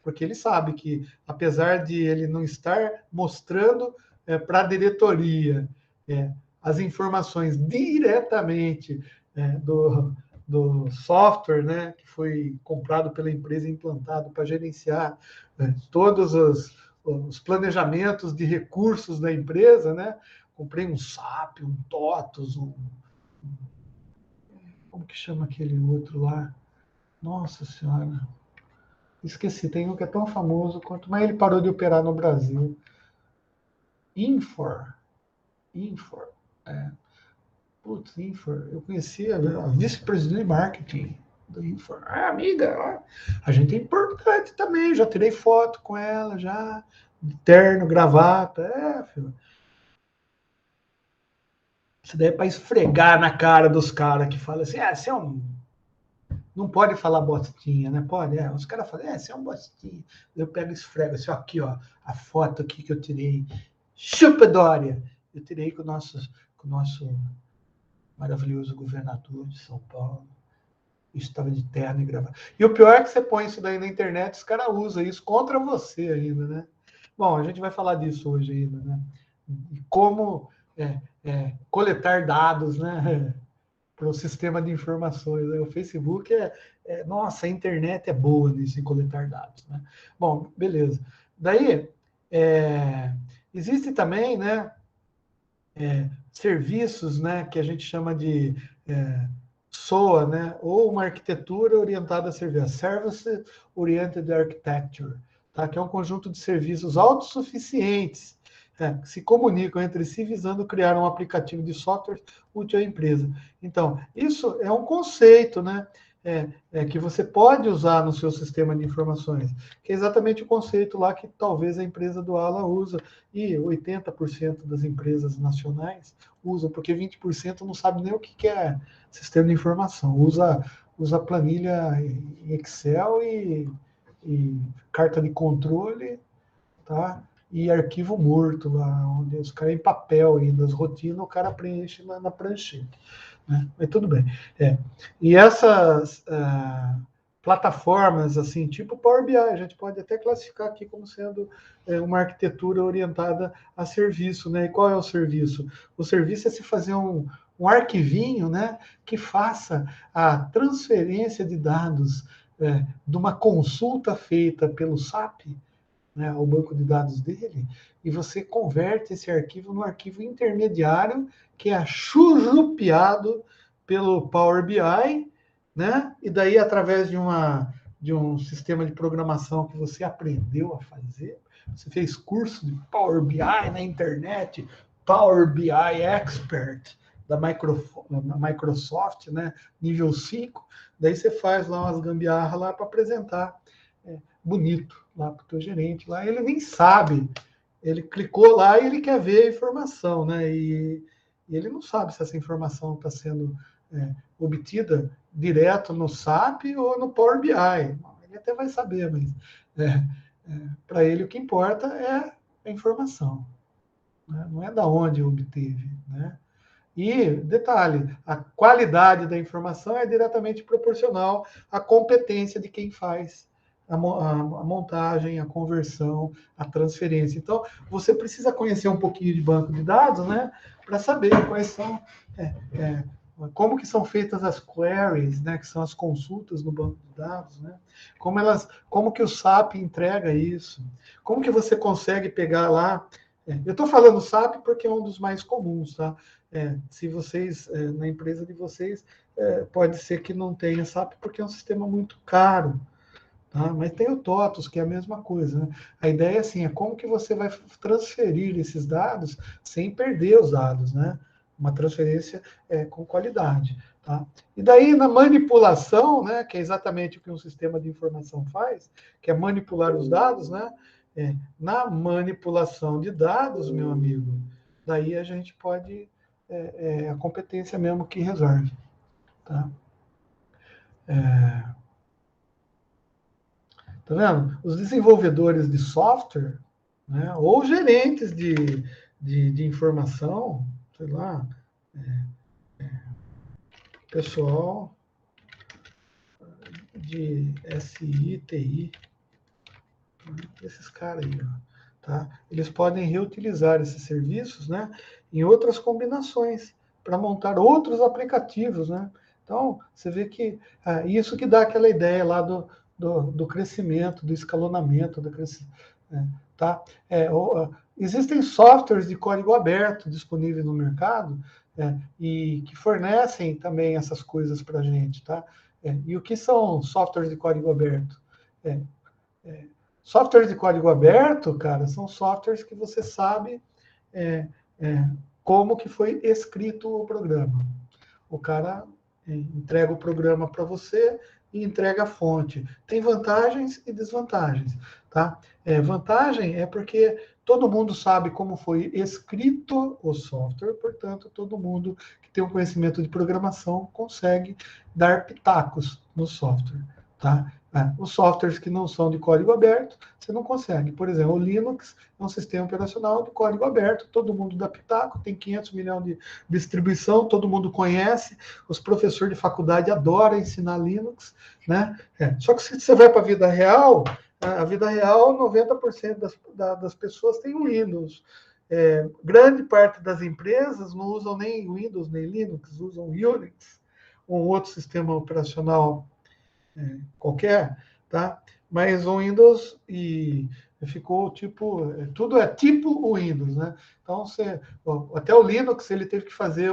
porque ele sabe que, apesar de ele não estar mostrando para a diretoria as informações diretamente do software, né, que foi comprado pela empresa e implantado para gerenciar todos os planejamentos de recursos da empresa, né? Comprei um SAP, um TOTUS, como que chama aquele outro lá? Nossa Senhora, esqueci, tem um que é tão famoso quanto, mas ele parou de operar no Brasil. Infor. Putz, Infor. Eu conhecia a vice-presidente de marketing do Infor. Ah, amiga, a gente é importante também. Já tirei foto com ela, já. Terno, gravata. Filho. Isso daí é para esfregar na cara dos caras que falam assim: você é um. Não pode falar bostinha, né? Pode? Os caras falam: você é um bostinha. Eu pego e esfrego assim: aqui, ó, a foto aqui que eu tirei. Chupa, Dória! Eu tirei com o nosso maravilhoso governador de São Paulo. Estava de terno e gravata. E o pior é que você põe isso daí na internet, os caras usam isso contra você ainda, né? Bom, a gente vai falar disso hoje ainda, né? E como coletar dados, né? Para o sistema de informações. Né? O Facebook nossa, a internet é boa nisso, em coletar dados. Né? Bom, beleza. Daí, existe também, né? Serviços, né, que a gente chama de SOA, né, ou uma arquitetura orientada a serviço, Service Oriented Architecture, tá, que é um conjunto de serviços autossuficientes que se comunicam entre si visando criar um aplicativo de software útil à empresa. Então, isso é um conceito, né, que você pode usar no seu sistema de informações, que é exatamente o conceito lá que talvez a empresa do Ala usa, e 80% das empresas nacionais usam, porque 20% não sabe nem o que é sistema de informação, usa planilha em Excel e carta de controle, tá? E arquivo morto lá, onde os caras em papel ainda, as rotinas, o cara preenche na prancheta. Né? Mas tudo bem. E essas plataformas, assim, tipo Power BI, a gente pode até classificar aqui como sendo uma arquitetura orientada a serviço, né? E qual é o serviço? O serviço é se fazer um arquivinho, né, que faça a transferência de dados de uma consulta feita pelo SAP, né, ao banco de dados dele, e você converte esse arquivo num arquivo intermediário que é achurupiado pelo Power BI, né? E daí, através de um sistema de programação que você aprendeu a fazer, você fez curso de Power BI na internet, Power BI Expert da Microsoft, né? Nível 5, daí você faz lá umas gambiarras lá para apresentar bonito lá para o teu gerente lá, ele nem sabe, ele clicou lá e ele quer ver a informação, né? E ele não sabe se essa informação está sendo obtida direto no SAP ou no Power BI. Ele até vai saber, mas para ele o que importa é a informação, né? Não é da onde obteve, né? E, detalhe, a qualidade da informação é diretamente proporcional à competência de quem faz a montagem, a conversão, a transferência. Então, você precisa conhecer um pouquinho de banco de dados, né, para saber quais são como que são feitas as queries, né, que são as consultas no banco de dados, né? Como que o SAP entrega isso? Como que você consegue pegar lá? Eu estou falando SAP porque é um dos mais comuns, tá? Se vocês, na empresa de vocês, pode ser que não tenha SAP porque é um sistema muito caro, tá? Mas tem o TOTUS, que é a mesma coisa, né? A ideia é assim, é como que você vai transferir esses dados sem perder os dados, né? Uma transferência com qualidade, tá? E daí, na manipulação, né, que é exatamente o que um sistema de informação faz, que é manipular os dados, né? Na manipulação de dados, meu amigo, daí a gente pode, a competência mesmo que resolve, tá? Tá vendo? Os desenvolvedores de software, né, ou gerentes de informação, sei lá, pessoal de SI, TI, esses caras aí, ó, tá? Eles podem reutilizar esses serviços, né, em outras combinações para montar outros aplicativos, né? Então, você vê que isso que dá aquela ideia lá do crescimento, do escalonamento, tá? Existem softwares de código aberto disponíveis no mercado e que fornecem também essas coisas para a gente, tá? E o que são softwares de código aberto? É, Softwares de código aberto, cara, são softwares que você sabe é, como que foi escrito o programa. O cara entrega o programa para você e entrega a fonte. Tem vantagens e desvantagens, tá? Vantagem é porque todo mundo sabe como foi escrito o software, portanto, todo mundo que tem um conhecimento de programação consegue dar pitacos no software, tá? Os softwares que não são de código aberto, você não consegue. Por exemplo, o Linux é um sistema operacional de código aberto, todo mundo dá pitaco, tem 500 milhões de distribuição, todo mundo conhece, os professores de faculdade adoram ensinar Linux, né? Só que se você vai para a vida real, 90% das pessoas tem o Windows. Grande parte das empresas não usam nem Windows nem Linux, usam Unix, um outro sistema operacional qualquer, tá? Mas o Windows ficou tipo, tudo é tipo o Windows, né? Então até o Linux ele teve que fazer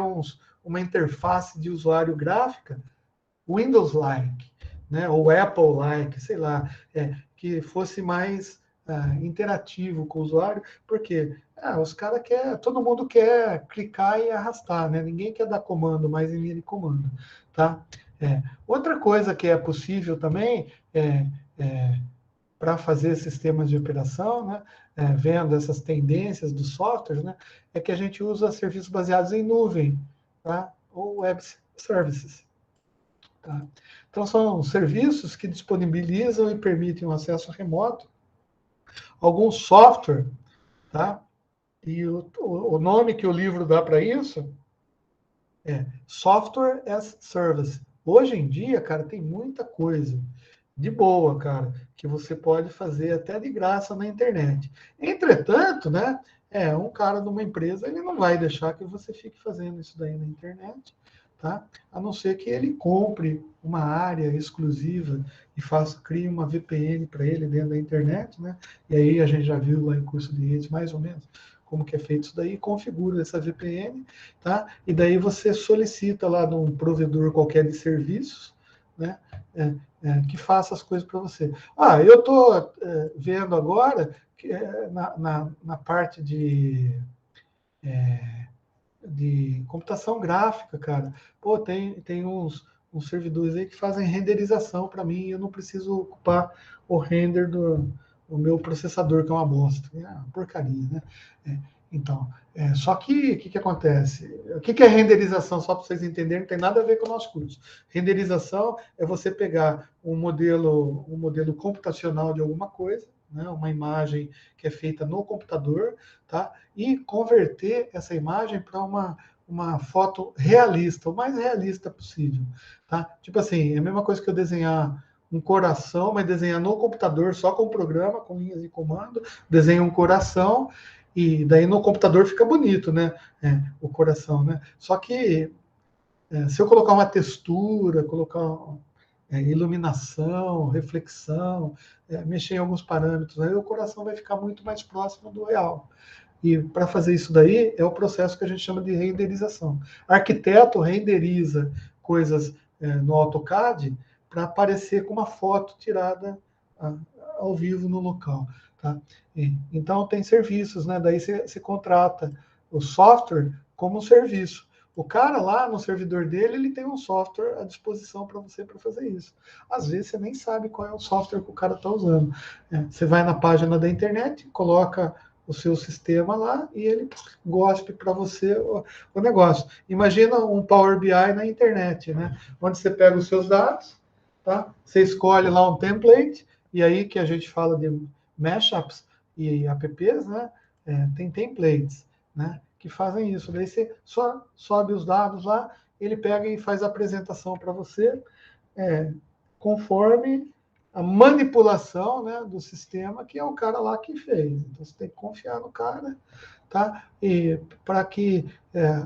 uma interface de usuário gráfica Windows-like, né? Ou Apple-like, sei lá, que fosse mais interativo com o usuário, porque os caras todo mundo quer clicar e arrastar, né? Ninguém quer dar comando mais em linha de comando, tá? Outra coisa que é possível também para fazer sistemas de operação, né, vendo essas tendências dos softwares, né, é que a gente usa serviços baseados em nuvem, tá? Ou web services. Tá? Então, são serviços que disponibilizam e permitem um acesso remoto a algum software, tá? E o nome que o livro dá para isso é Software as Service. Hoje em dia, cara, tem muita coisa de boa, cara, que você pode fazer até de graça na internet. Entretanto, né, um cara de uma empresa, ele não vai deixar que você fique fazendo isso daí na internet, tá? A não ser que ele compre uma área exclusiva e crie uma VPN para ele dentro da internet, né? E aí a gente já viu lá em curso de redes mais ou menos como que é feito isso daí, configura essa VPN, tá? E daí você solicita lá de um provedor qualquer de serviços, né? Que faça as coisas para você. Eu estou vendo agora que na parte de computação gráfica, cara. Pô, tem uns servidores aí que fazem renderização para mim e eu não preciso ocupar o render do meu processador, que é uma bosta. É uma porcaria, né? Então, só que o que acontece? O que é renderização? Só para vocês entenderem, não tem nada a ver com o nosso curso. Renderização é você pegar um modelo computacional de alguma coisa, né, uma imagem que é feita no computador, tá? E converter essa imagem para uma foto realista, o mais realista possível, tá? Tipo assim, é a mesma coisa que eu desenhar um coração, mas desenhar no computador só com o programa, com linhas de comando, desenha um coração e daí no computador fica bonito, né? O coração, né? Só que Se eu colocar uma textura, colocar iluminação, reflexão, mexer em alguns parâmetros, aí o coração vai ficar muito mais próximo do real. E para fazer isso daí é o processo que a gente chama de renderização. Arquiteto renderiza coisas no AutoCAD para aparecer com uma foto tirada ao vivo no local. Tá? Então tem serviços, né? Daí você contrata o software como um serviço. O cara lá no servidor dele, ele tem um software à disposição para você para fazer isso. Às vezes você nem sabe qual é o software que o cara está usando. Você vai na página da internet, coloca o seu sistema lá e ele gospe para você o negócio. Imagina um Power BI na internet, né? Onde você pega os seus dados, tá? Você escolhe lá um template, e aí que a gente fala de mashups e apps, né? Tem templates, né? Que fazem isso. Daí você só sobe os dados lá, ele pega e faz a apresentação para você, conforme a manipulação, né, do sistema, que é o cara lá que fez. Então você tem que confiar no cara, tá? E para que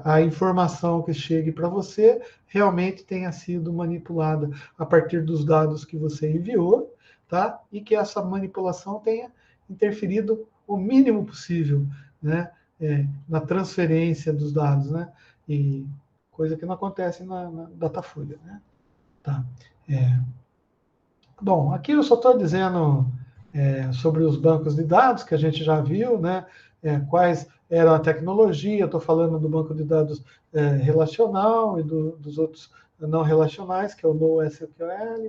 a informação que chegue para você realmente tenha sido manipulada a partir dos dados que você enviou, tá? E que essa manipulação tenha interferido o mínimo possível, né? Na transferência dos dados, né? E coisa que não acontece na Datafolha, né? Tá. Bom, aqui eu só estou dizendo sobre os bancos de dados que a gente já viu, né? Quais eram a tecnologia, estou falando do banco de dados relacional e dos outros não relacionais, que é o NoSQL,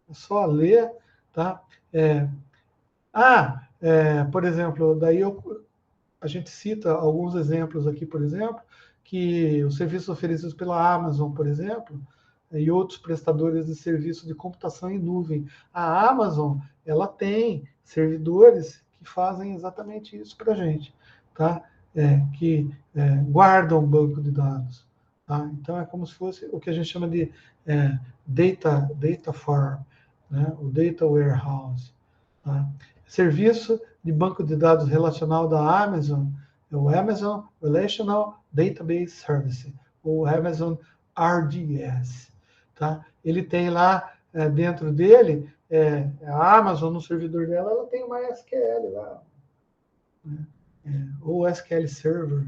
é só ler, tá? Por exemplo, daí a gente cita alguns exemplos aqui, por exemplo, que os serviços oferecidos pela Amazon, por exemplo, e outros prestadores de serviço de computação em nuvem. A Amazon, ela tem servidores que fazem exatamente isso para a gente, tá? Que guardam banco de dados. Tá? Então, é como se fosse o que a gente chama de data farm, né? O data warehouse. Tá? Serviço de banco de dados relacional da Amazon é o Amazon Relational Database Service, ou Amazon RDS. Tá? Ele tem lá dentro dele, a Amazon, no servidor dela, ela tem uma SQL lá, né? Ou SQL Server.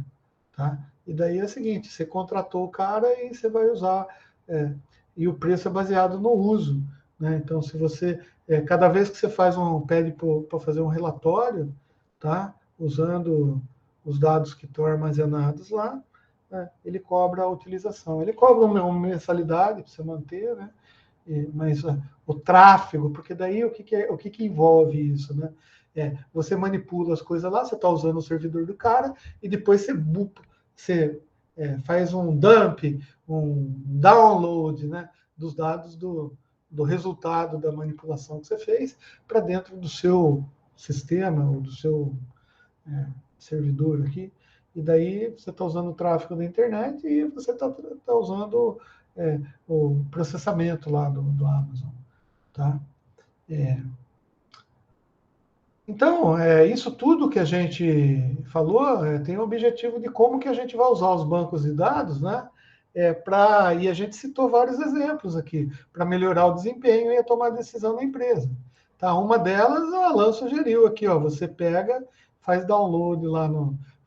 Tá? E daí é o seguinte, você contratou o cara e você vai usar, e o preço é baseado no uso. Né? Então, se você, cada vez que você pede para fazer um relatório, tá? Usando os dados que estão armazenados lá, ele cobra a utilização. Ele cobra uma mensalidade para você manter, né? Mas o tráfego, porque daí o que envolve isso, né? Você manipula as coisas lá, você está usando o servidor do cara, e depois você faz um dump, um download, né, dos dados do resultado da manipulação que você fez para dentro do seu sistema ou do seu servidor aqui. E daí você está usando o tráfego da internet e você está usando o processamento lá do Amazon. Tá? Então, isso tudo que a gente falou tem o objetivo de como que a gente vai usar os bancos de dados, né? E a gente citou vários exemplos aqui, para melhorar o desempenho e a tomar decisão da empresa. Tá? Uma delas, o Alan sugeriu aqui, ó, você pega, faz download lá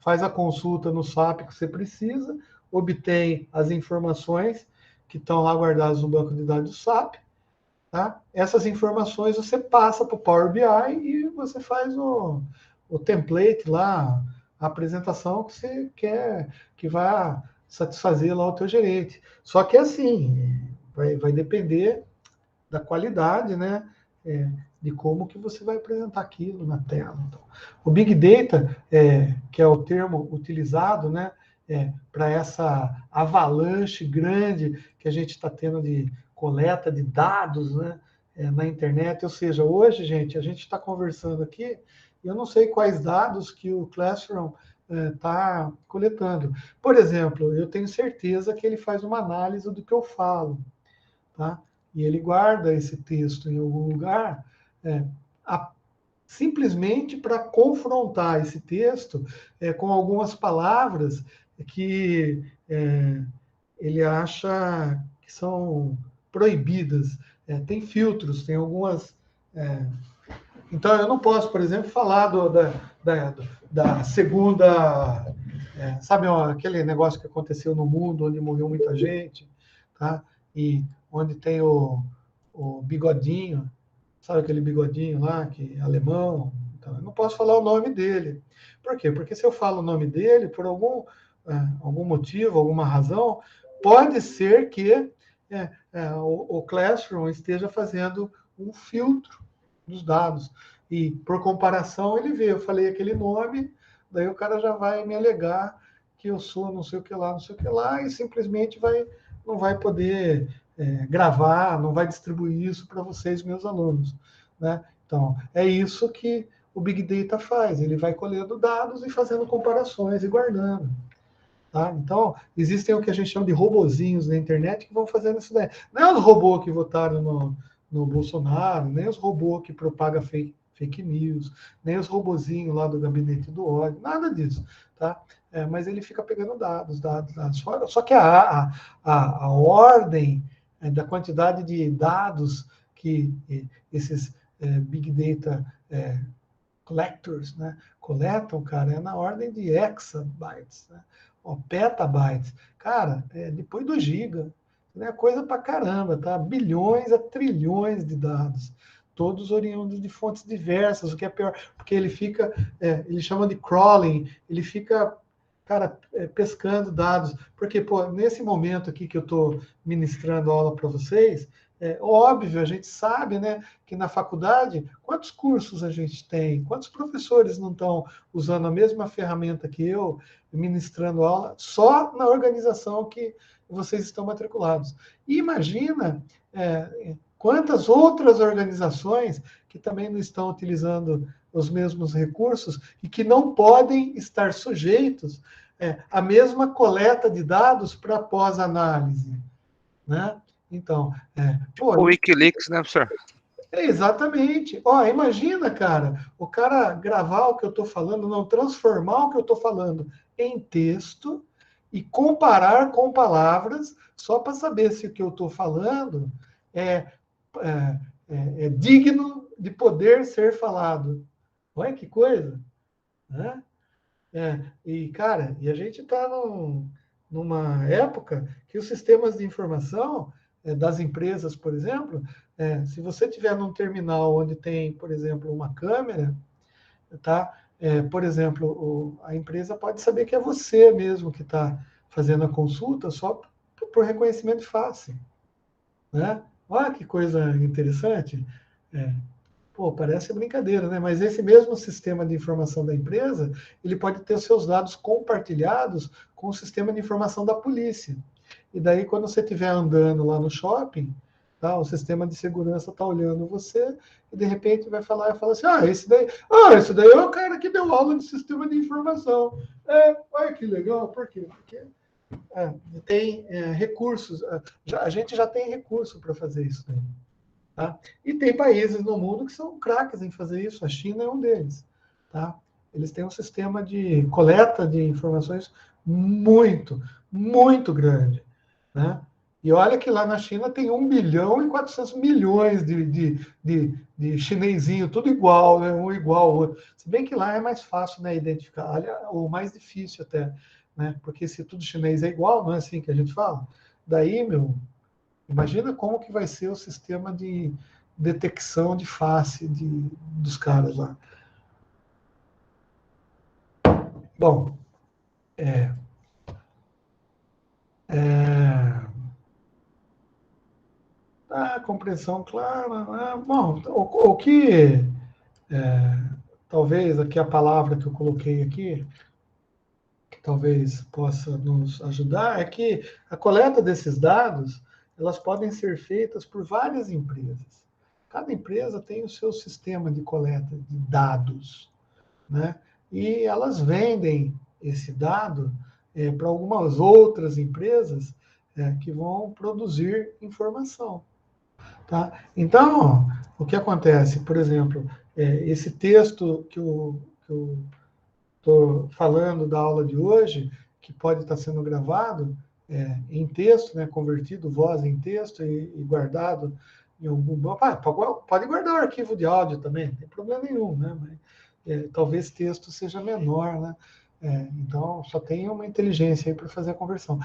faz a consulta no SAP que você precisa, obtém as informações que estão lá guardadas no banco de dados do SAP. Tá? Essas informações você passa para o Power BI e você faz o template lá, a apresentação que você quer, que vai satisfazer lá o teu gerente. Só que assim, vai depender da qualidade, né? De como que você vai apresentar aquilo na tela. Então, o Big Data, que é o termo utilizado, né? Para essa avalanche grande que a gente está tendo de coleta de dados, né, na internet. Ou seja, hoje, gente, a gente está conversando aqui, e eu não sei quais dados que o Classroom está coletando. Por exemplo, eu tenho certeza que ele faz uma análise do que eu falo, tá? E ele guarda esse texto em algum lugar, a, simplesmente para confrontar esse texto com algumas palavras que ele acha que são proibidas. Tem filtros, tem algumas... Então, eu não posso, por exemplo, falar da segunda... sabe aquele negócio que aconteceu no mundo, onde morreu muita gente, tá? E onde tem o bigodinho, sabe aquele bigodinho lá, que é alemão? Então, eu não posso falar o nome dele. Por quê? Porque se eu falo o nome dele, por algum motivo, alguma razão, pode ser que o Classroom esteja fazendo um filtro dos dados. E, por comparação, ele vê, eu falei aquele nome, daí o cara já vai me alegar que eu sou não sei o que lá, não sei o que lá, e simplesmente não vai poder gravar, não vai distribuir isso para vocês, meus alunos. Né? Então, é isso que o Big Data faz. Ele vai colhendo dados e fazendo comparações e guardando. Tá? Então, existem o que a gente chama de robozinhos na internet que vão fazendo isso daí. Não é os robôs que votaram no Bolsonaro, nem os robôs que propagam fake news, nem os robozinhos lá do gabinete do ódio, nada disso. Tá? Mas ele fica pegando dados. Só que a ordem da quantidade de dados que esses Big Data collectors, né, coletam, cara, é na ordem de exabytes, né? Petabytes. Cara, depois do giga. É coisa pra caramba, tá? Bilhões a trilhões de dados. Todos oriundos de fontes diversas, o que é pior, porque ele chama de crawling, ele fica, cara, pescando dados. Porque, pô, nesse momento aqui que eu estou ministrando aula para vocês, óbvio, a gente sabe, né, que na faculdade, quantos cursos a gente tem? Quantos professores não estão usando a mesma ferramenta que eu, ministrando aula, só na organização que vocês estão matriculados? E imagina quantas outras organizações que também não estão utilizando os mesmos recursos e que não podem estar sujeitos à mesma coleta de dados para pós-análise, né? Então, o Wikileaks, né, professor? Exatamente. Imagina, cara, o cara gravar o que eu estou falando, não transformar o que eu estou falando em texto e comparar com palavras só para saber se o que eu estou falando é digno de poder ser falado. Olha que coisa, né? E, cara, a gente está numa época que os sistemas de informação das empresas, por exemplo, se você tiver num terminal onde tem, por exemplo, uma câmera, tá? Por exemplo, a empresa pode saber que é você mesmo que está fazendo a consulta só por reconhecimento de face, né? Olha que coisa interessante. Pô, parece brincadeira, né? Mas esse mesmo sistema de informação da empresa, ele pode ter seus dados compartilhados com o sistema de informação da polícia. E daí, quando você estiver andando lá no shopping, tá, o sistema de segurança está olhando você e, de repente, vai falar assim, esse daí é o cara que deu aula de sistema de informação. Olha que legal. Por quê? Porque tem recursos. A gente já tem recurso para fazer isso daí. Tá? E tem países no mundo que são craques em fazer isso, a China é um deles. Tá? Eles têm um sistema de coleta de informações muito, muito grande. Né? E olha que lá na China tem 1 bilhão e 400 milhões de chinesinho, tudo igual, né? Um igual ao outro. Se bem que lá é mais fácil, né, identificar, ou mais difícil até, né? Porque se tudo chinês é igual, não é assim que a gente fala? Daí, imagina como que vai ser o sistema de detecção de face dos caras lá. Bom, a compreensão clara. Bom, o que talvez aqui a palavra que eu coloquei aqui, que talvez possa nos ajudar, é que a coleta desses dados, elas podem ser feitas por várias empresas. Cada empresa tem o seu sistema de coleta de dados, né? E elas vendem esse dado para algumas outras empresas que vão produzir informação. Tá? Então, o que acontece? Por exemplo, esse texto que eu estou falando da aula de hoje, que pode estar sendo gravado, em texto, né, convertido voz em texto e guardado em algum banco. Pode guardar o arquivo de áudio também, não tem problema nenhum, né? Mas, talvez texto seja menor, né? Então, só tem uma inteligência aí para fazer a conversão.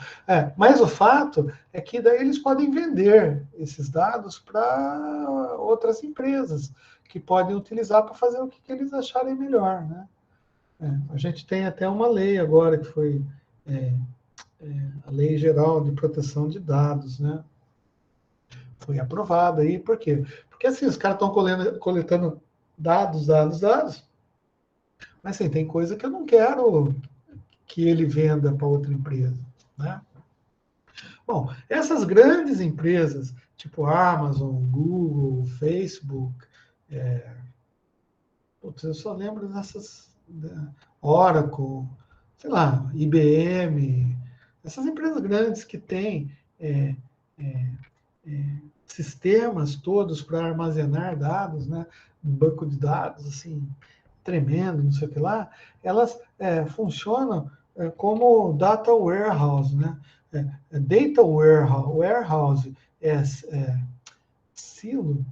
Mas o fato é que daí eles podem vender esses dados para outras empresas que podem utilizar para fazer o que eles acharem melhor, né? A gente tem até uma lei agora que foi a Lei Geral de Proteção de Dados, né? Foi aprovada aí, por quê? Porque assim, os caras estão coletando dados, mas assim, tem coisa que eu não quero que ele venda para outra empresa, né? Bom, essas grandes empresas, tipo Amazon, Google, Facebook, eu só lembro dessas, Oracle, sei lá, IBM, essas empresas grandes que têm é, sistemas todos para armazenar dados, né? Um banco de dados assim tremendo, não sei o que lá, elas funcionam como data warehouse, né? Data warehouse silo,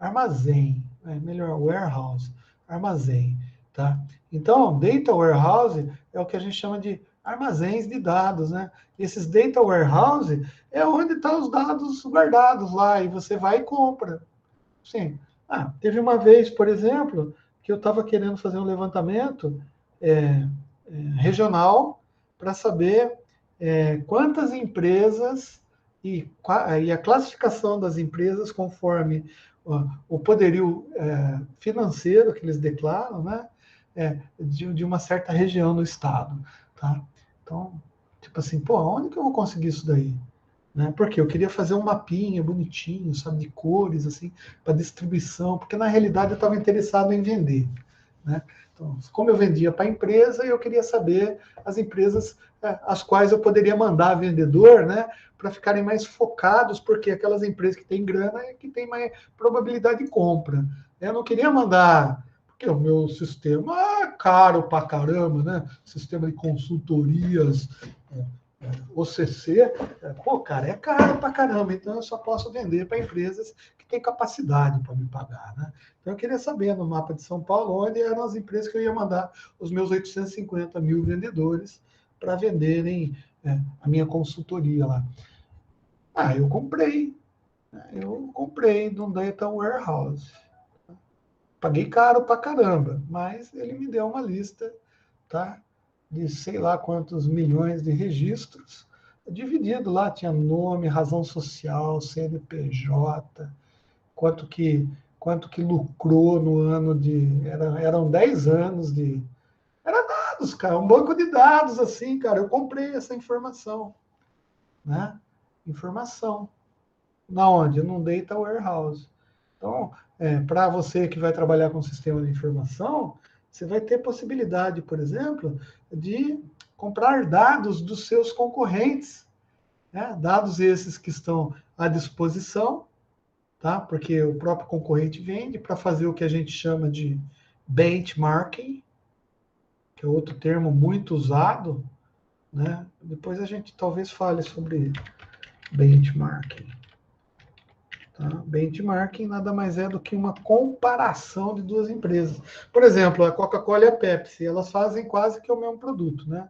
armazém, melhor, warehouse, armazém, tá? Então, data warehouse é o que a gente chama de armazéns de dados, né? Esses data warehouse é onde estão os dados guardados lá, e você vai e compra. Sim. Teve uma vez, por exemplo, que eu estava querendo fazer um levantamento regional para saber quantas empresas e a classificação das empresas conforme o poderio financeiro que eles declaram, né, de uma certa região no estado, tá? Então, tipo assim, pô, onde que eu vou conseguir isso daí? Né? Porque eu queria fazer um mapinha bonitinho, sabe, de cores, assim, para distribuição, porque na realidade eu estava interessado em vender, né? Então, como eu vendia para a empresa, eu queria saber as empresas as quais eu poderia mandar vendedor, né, para ficarem mais focados, porque aquelas empresas que têm grana é que tem mais probabilidade de compra. Eu não queria mandar, porque o meu sistema é caro pra caramba, né? Sistema de consultorias, OCC, pô, cara, é caro pra caramba, então eu só posso vender para empresas que têm capacidade para me pagar, né? Então eu queria saber no mapa de São Paulo onde eram as empresas que eu ia mandar os meus 850 mil vendedores para venderem a minha consultoria lá. Eu comprei de um Data Warehouse. Paguei caro pra caramba, mas ele me deu uma lista, tá? De sei lá quantos milhões de registros, dividido lá, tinha nome, razão social, CNPJ, quanto que lucrou no ano eram 10 anos era dados, cara, um banco de dados assim, cara, eu comprei essa informação, né? Informação. Na onde? Num data warehouse. Então, para você que vai trabalhar com sistema de informação, você vai ter possibilidade, por exemplo, de comprar dados dos seus concorrentes, né? Dados esses que estão à disposição, tá? Porque o próprio concorrente vende para fazer o que a gente chama de benchmarking, que é outro termo muito usado, né? Depois a gente talvez fale sobre benchmarking. Tá? Benchmarking nada mais é do que uma comparação de duas empresas. Por exemplo, a Coca-Cola e a Pepsi, elas fazem quase que o mesmo produto, né?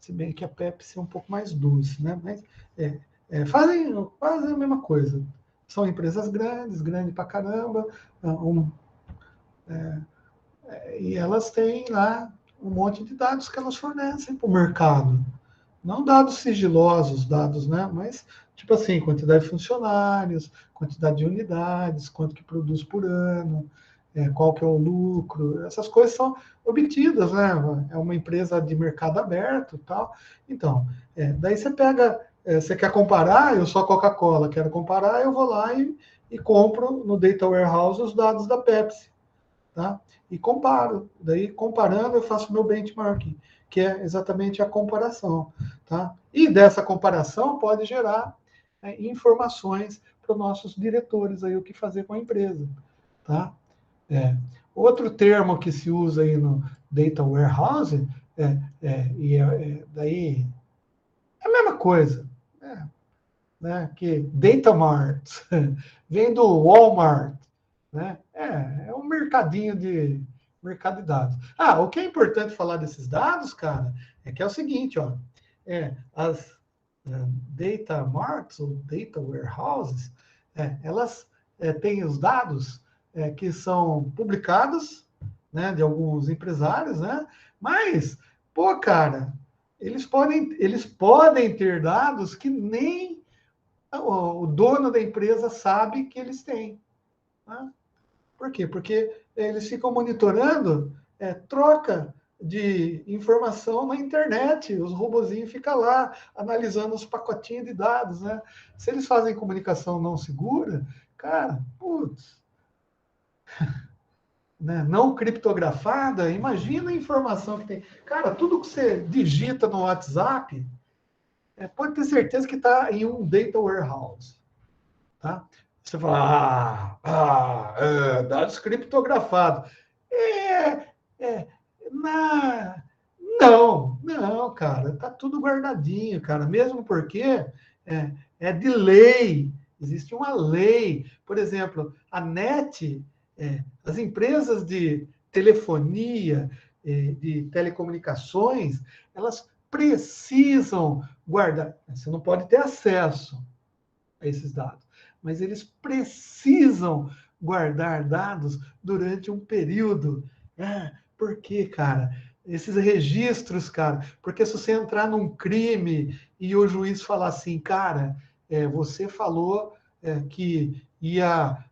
Se bem que a Pepsi é um pouco mais doce, né? Mas fazem quase a mesma coisa. São empresas grandes pra caramba, e elas têm lá um monte de dados que elas fornecem para o mercado. Não dados sigilosos, dados, né? Mas, tipo assim, quantidade de funcionários, quantidade de unidades, quanto que produz por ano, qual que é o lucro, essas coisas são obtidas, né? É uma empresa de mercado aberto e tal. Então, daí você pega, você quer comparar, eu sou a Coca-Cola, quero comparar, eu vou lá e compro no Data Warehouse os dados da Pepsi, tá? E comparo. Daí, comparando, eu faço meu benchmarking, que é exatamente a comparação, tá? E dessa comparação pode gerar informações para os nossos diretores aí o que fazer com a empresa, tá? Outro termo que se usa aí no Data Warehouse daí coisa, né? Que Datamart vem do Walmart, né? É um mercado de dados. O que é importante falar desses dados, cara, é que é o seguinte, ó, as data marts ou data warehouses, elas têm os dados que são publicados, né, de alguns empresários, né? Mas, pô, cara, eles podem ter dados que nem o dono da empresa sabe que eles têm. Né? Por quê? Porque eles ficam monitorando troca de informação na internet. Os robozinhos ficam lá analisando os pacotinhos de dados, né? Se eles fazem comunicação não segura, cara, putz, né? Não criptografada, imagina a informação que tem. Cara, tudo que você digita no WhatsApp, pode ter certeza que está em um data warehouse. Tá? Você fala, dados criptografados. É, é, na... Não, cara, tá tudo guardadinho, cara, mesmo porque é de lei, existe uma lei. Por exemplo, a NET, as empresas de telefonia, de telecomunicações, elas precisam guardar. Você não pode ter acesso a esses dados, mas eles precisam guardar dados durante um período. Por quê, cara? Esses registros, cara, porque se você entrar num crime e o juiz falar assim, cara, você falou que ia,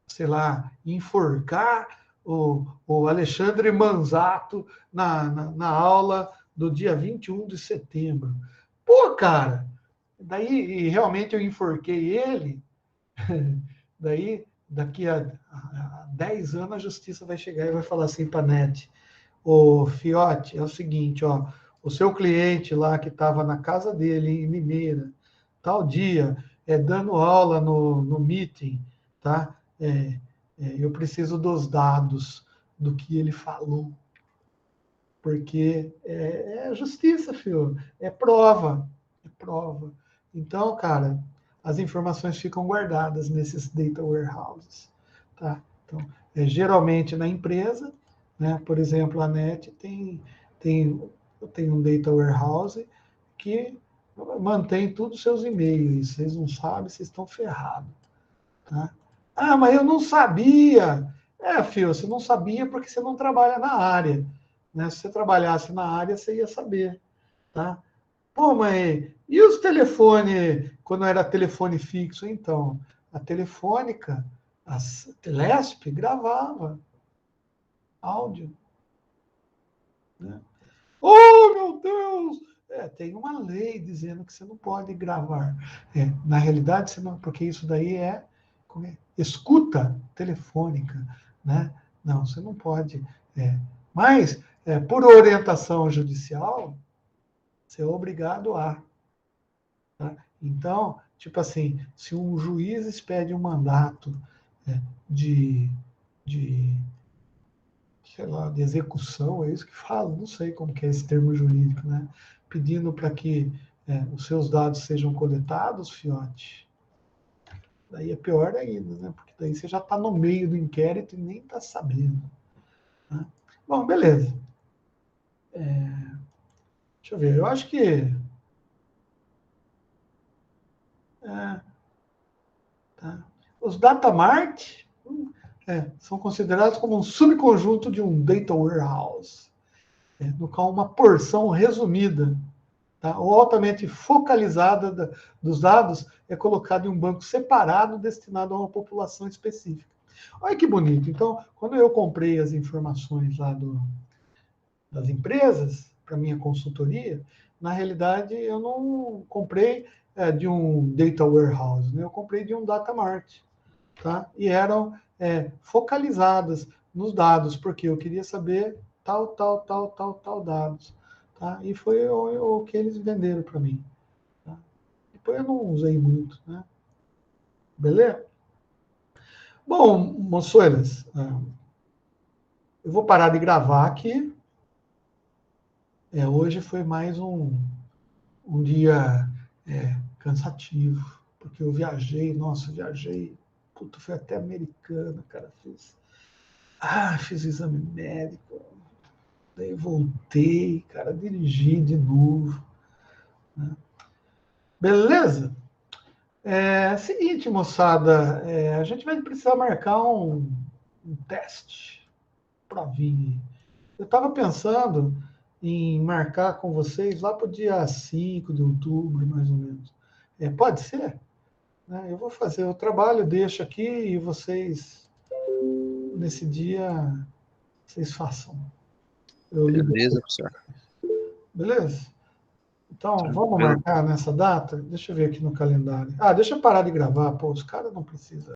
sei lá, enforcar o Alexandre Manzato na aula do dia 21 de setembro. Pô, cara, daí realmente eu enforquei ele, daí daqui a 10 anos a justiça vai chegar e vai falar assim para a NET, ô Fiote, é o seguinte, ó, o seu cliente lá que estava na casa dele em Mineira, tal dia, dando aula no meeting, tá? Eu preciso dos dados do que ele falou, porque justiça, filho, é prova. Então, cara, as informações ficam guardadas nesses data warehouses, tá? Então, geralmente na empresa, né? Por exemplo, a NET tem um data warehouse que mantém todos os seus e-mails. Vocês não sabem, vocês estão ferrados, tá? Mas eu não sabia. Filho, você não sabia porque você não trabalha na área, né? Se você trabalhasse na área, você ia saber, tá? Pô, mas e os telefones, quando era telefone fixo? Então, a Telefônica, a Telesp, gravava áudio. Né? Oh, meu Deus! Tem uma lei dizendo que você não pode gravar. Na realidade, você não, porque isso daí escuta telefônica. Né? Não, você não pode. Mas, por orientação judicial, você é obrigado a. Tá? Então, tipo assim, se um juiz expede um mandato de, de, sei lá, de execução, é isso que fala, não sei como que é esse termo jurídico, né? Pedindo para que os seus dados sejam coletados, fiote, daí é pior ainda, né? Porque daí você já está no meio do inquérito e nem está sabendo. Né? Bom, beleza. Deixa eu ver, eu acho que... Tá? Os datamart são considerados como um subconjunto de um data warehouse, no qual uma porção resumida, tá, ou altamente focalizada dos dados é colocada em um banco separado destinado a uma população específica. Olha que bonito. Então, quando eu comprei as informações lá das empresas para minha consultoria, na realidade eu não comprei de um data warehouse, né? Eu comprei de um data mart, tá? E eram focalizadas nos dados, porque eu queria saber tal dados, tá? E foi o que eles venderam para mim. Tá? Depois eu não usei muito, né? Beleza? Bom, moçoelas, eu vou parar de gravar aqui. Hoje foi mais um dia cansativo, porque eu viajei, puta, fui até Americana, cara, fiz exame médico, daí voltei, cara, dirigi de novo, né? Beleza? Seguinte, moçada, a gente vai precisar marcar um teste para vir. Eu estava pensando em marcar com vocês lá para o dia 5 de outubro, mais ou menos. Pode ser? Né? Eu vou fazer o trabalho, deixo aqui e vocês, nesse dia, vocês façam. Eu libero. Beleza, professor. Beleza? Então, vamos Tranquilo. marcar nessa data? Deixa eu ver aqui no calendário. Deixa eu parar de gravar, pô, os caras não precisam.